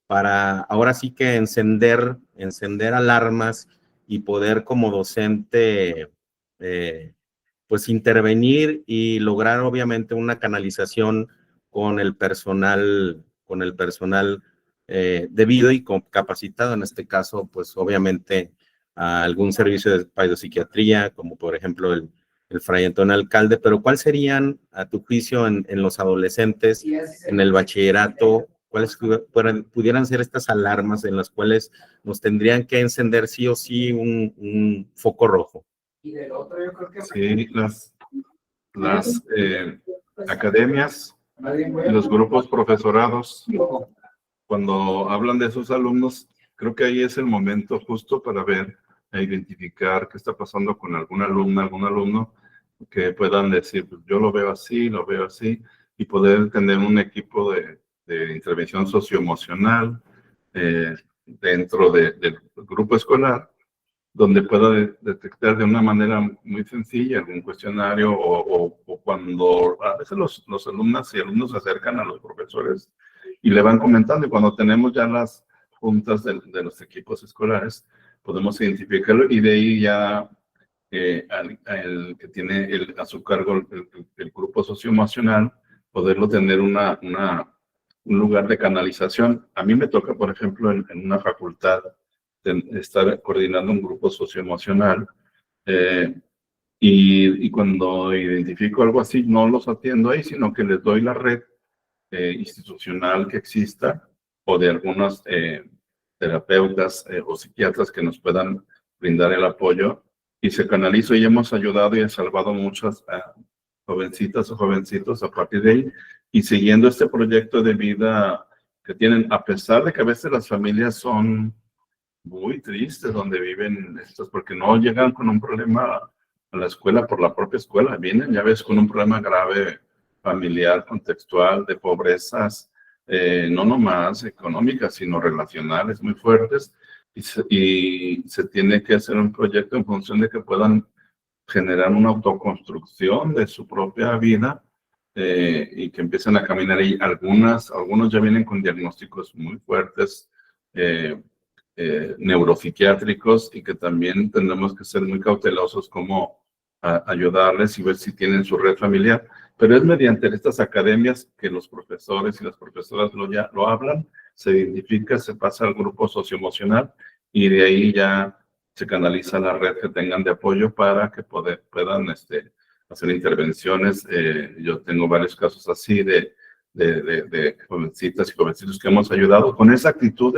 para ahora sí que encender alarmas y poder como docente pues intervenir y lograr obviamente una canalización con el personal debido y capacitado, en este caso, pues obviamente a algún servicio de psiquiatría, como por ejemplo el Fray Antonio Alcalde, pero ¿cuáles serían, a tu juicio, en los adolescentes, en el bachillerato, cuáles pudieran ser estas alarmas en las cuales nos tendrían que encender sí o sí un foco rojo? Sí, las academias y los grupos profesorados, cuando hablan de sus alumnos, creo que ahí es el momento justo para ver e identificar qué está pasando con alguna alumna, algún alumno, que puedan decir, pues yo lo veo así, y poder tener un equipo de intervención socioemocional dentro del grupo escolar, donde pueda detectar de una manera muy sencilla algún cuestionario o cuando a veces los alumnas y alumnos se acercan a los profesores y le van comentando, y cuando tenemos ya las juntas de los equipos escolares, podemos identificarlo, y de ahí ya el que tiene a su cargo el grupo socioemocional, poderlo tener un lugar de canalización. A mí me toca, por ejemplo, en una facultad, estar coordinando un grupo socioemocional, y cuando identifico algo así, no los atiendo ahí, sino que les doy la red institucional que exista, o de algunos terapeutas o psiquiatras que nos puedan brindar el apoyo, y se canalizo, y hemos ayudado y he salvado muchas jovencitas o jovencitos a partir de ahí, y siguiendo este proyecto de vida que tienen, a pesar de que a veces las familias son muy tristes donde viven estos, porque no llegan con un problema a la escuela por la propia escuela, vienen, ya ves, con un problema grave familiar, contextual, de pobrezas, no nomás económicas, sino relacionales muy fuertes, y se tiene que hacer un proyecto en función de que puedan generar una autoconstrucción de su propia vida, y que empiecen a caminar. Y algunos ya vienen con diagnósticos muy fuertes, neuropsiquiátricos, y que también tenemos que ser muy cautelosos como ayudarles y ver si tienen su red familiar. Pero es mediante estas academias que los profesores y las profesoras lo hablan, se identifica, se pasa al grupo socioemocional, y de ahí ya se canaliza la red que tengan de apoyo para que puedan hacer intervenciones. Yo tengo varios casos así de jovencitas y jovencitos que hemos ayudado con esa actitud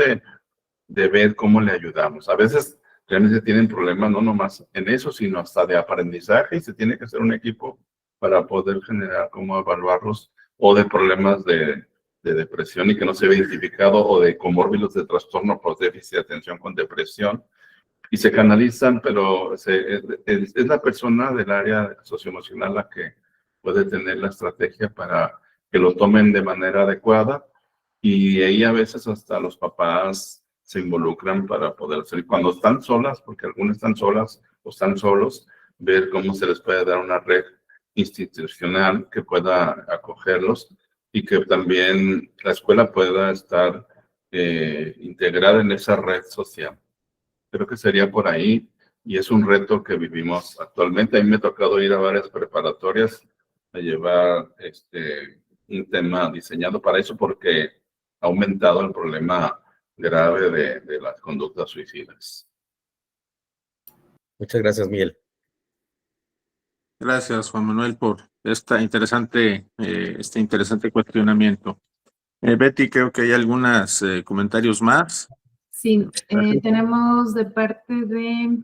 de ver cómo le ayudamos. A veces realmente tienen problemas no nomás en eso, sino hasta de aprendizaje y se tiene que hacer un equipo para poder generar cómo evaluarlos o de problemas de depresión y que no se ve identificado o de comórbidos de trastorno por déficit de atención con depresión y se canalizan, pero es la persona del área socioemocional la que puede tener la estrategia para que lo tomen de manera adecuada y ahí a veces hasta los papás se involucran para poder hacer, cuando están solas, porque algunas están solas o están solos, ver cómo se les puede dar una red institucional que pueda acogerlos y que también la escuela pueda estar integrada en esa red social. Creo que sería por ahí y es un reto que vivimos actualmente. A mí me ha tocado ir a varias preparatorias a llevar un tema diseñado para eso porque ha aumentado el problema grave de las conductas suicidas. Muchas gracias, Miguel. Gracias, Juan Manuel, por este interesante cuestionamiento. Betty, creo que hay algunos comentarios más. Sí, tenemos de parte de,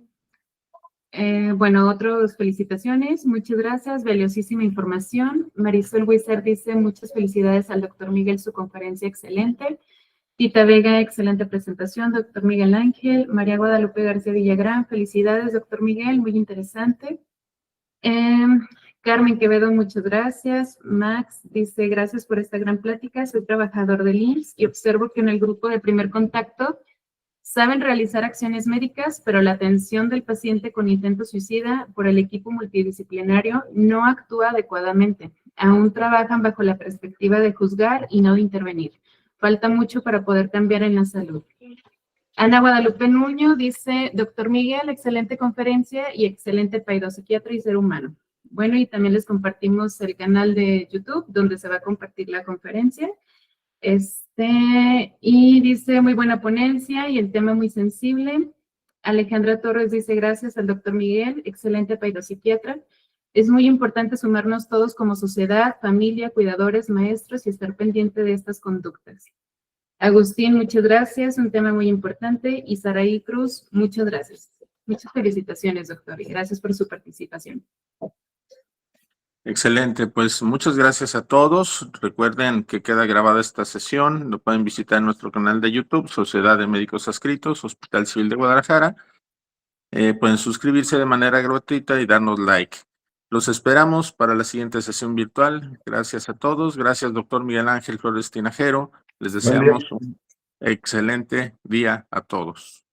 otras felicitaciones. Muchas gracias, valiosísima información. Marisol Huizar dice, muchas felicidades al doctor Miguel, su conferencia excelente. Tita Vega, excelente presentación, doctor Miguel Ángel. María Guadalupe García Villagrán, felicidades, doctor Miguel, muy interesante. Carmen Quevedo, muchas gracias. Max dice, gracias por esta gran plática. Soy trabajador del IMSS y observo que en el grupo de primer contacto saben realizar acciones médicas, pero la atención del paciente con intento suicida por el equipo multidisciplinario no actúa adecuadamente. Aún trabajan bajo la perspectiva de juzgar y no de intervenir. Falta mucho para poder cambiar en la salud. Ana Guadalupe Nuño dice, doctor Miguel, excelente conferencia y excelente psiquiatra y ser humano. Bueno, y también les compartimos el canal de YouTube donde se va a compartir la conferencia. Y dice, muy buena ponencia y el tema muy sensible. Alejandra Torres dice, gracias al doctor Miguel, excelente psiquiatra. Es muy importante sumarnos todos como sociedad, familia, cuidadores, maestros y estar pendiente de estas conductas. Agustín, muchas gracias, un tema muy importante. Y Saraí Cruz, muchas gracias. Muchas felicitaciones, doctor, y gracias por su participación. Excelente, pues muchas gracias a todos. Recuerden que queda grabada esta sesión. Lo pueden visitar en nuestro canal de YouTube, Sociedad de Médicos Adscritos, Hospital Civil de Guadalajara. Pueden suscribirse de manera gratuita y darnos like. Los esperamos para la siguiente sesión virtual. Gracias a todos. Gracias, doctor Miguel Ángel Flores Tinajero. Les deseamos un excelente día a todos.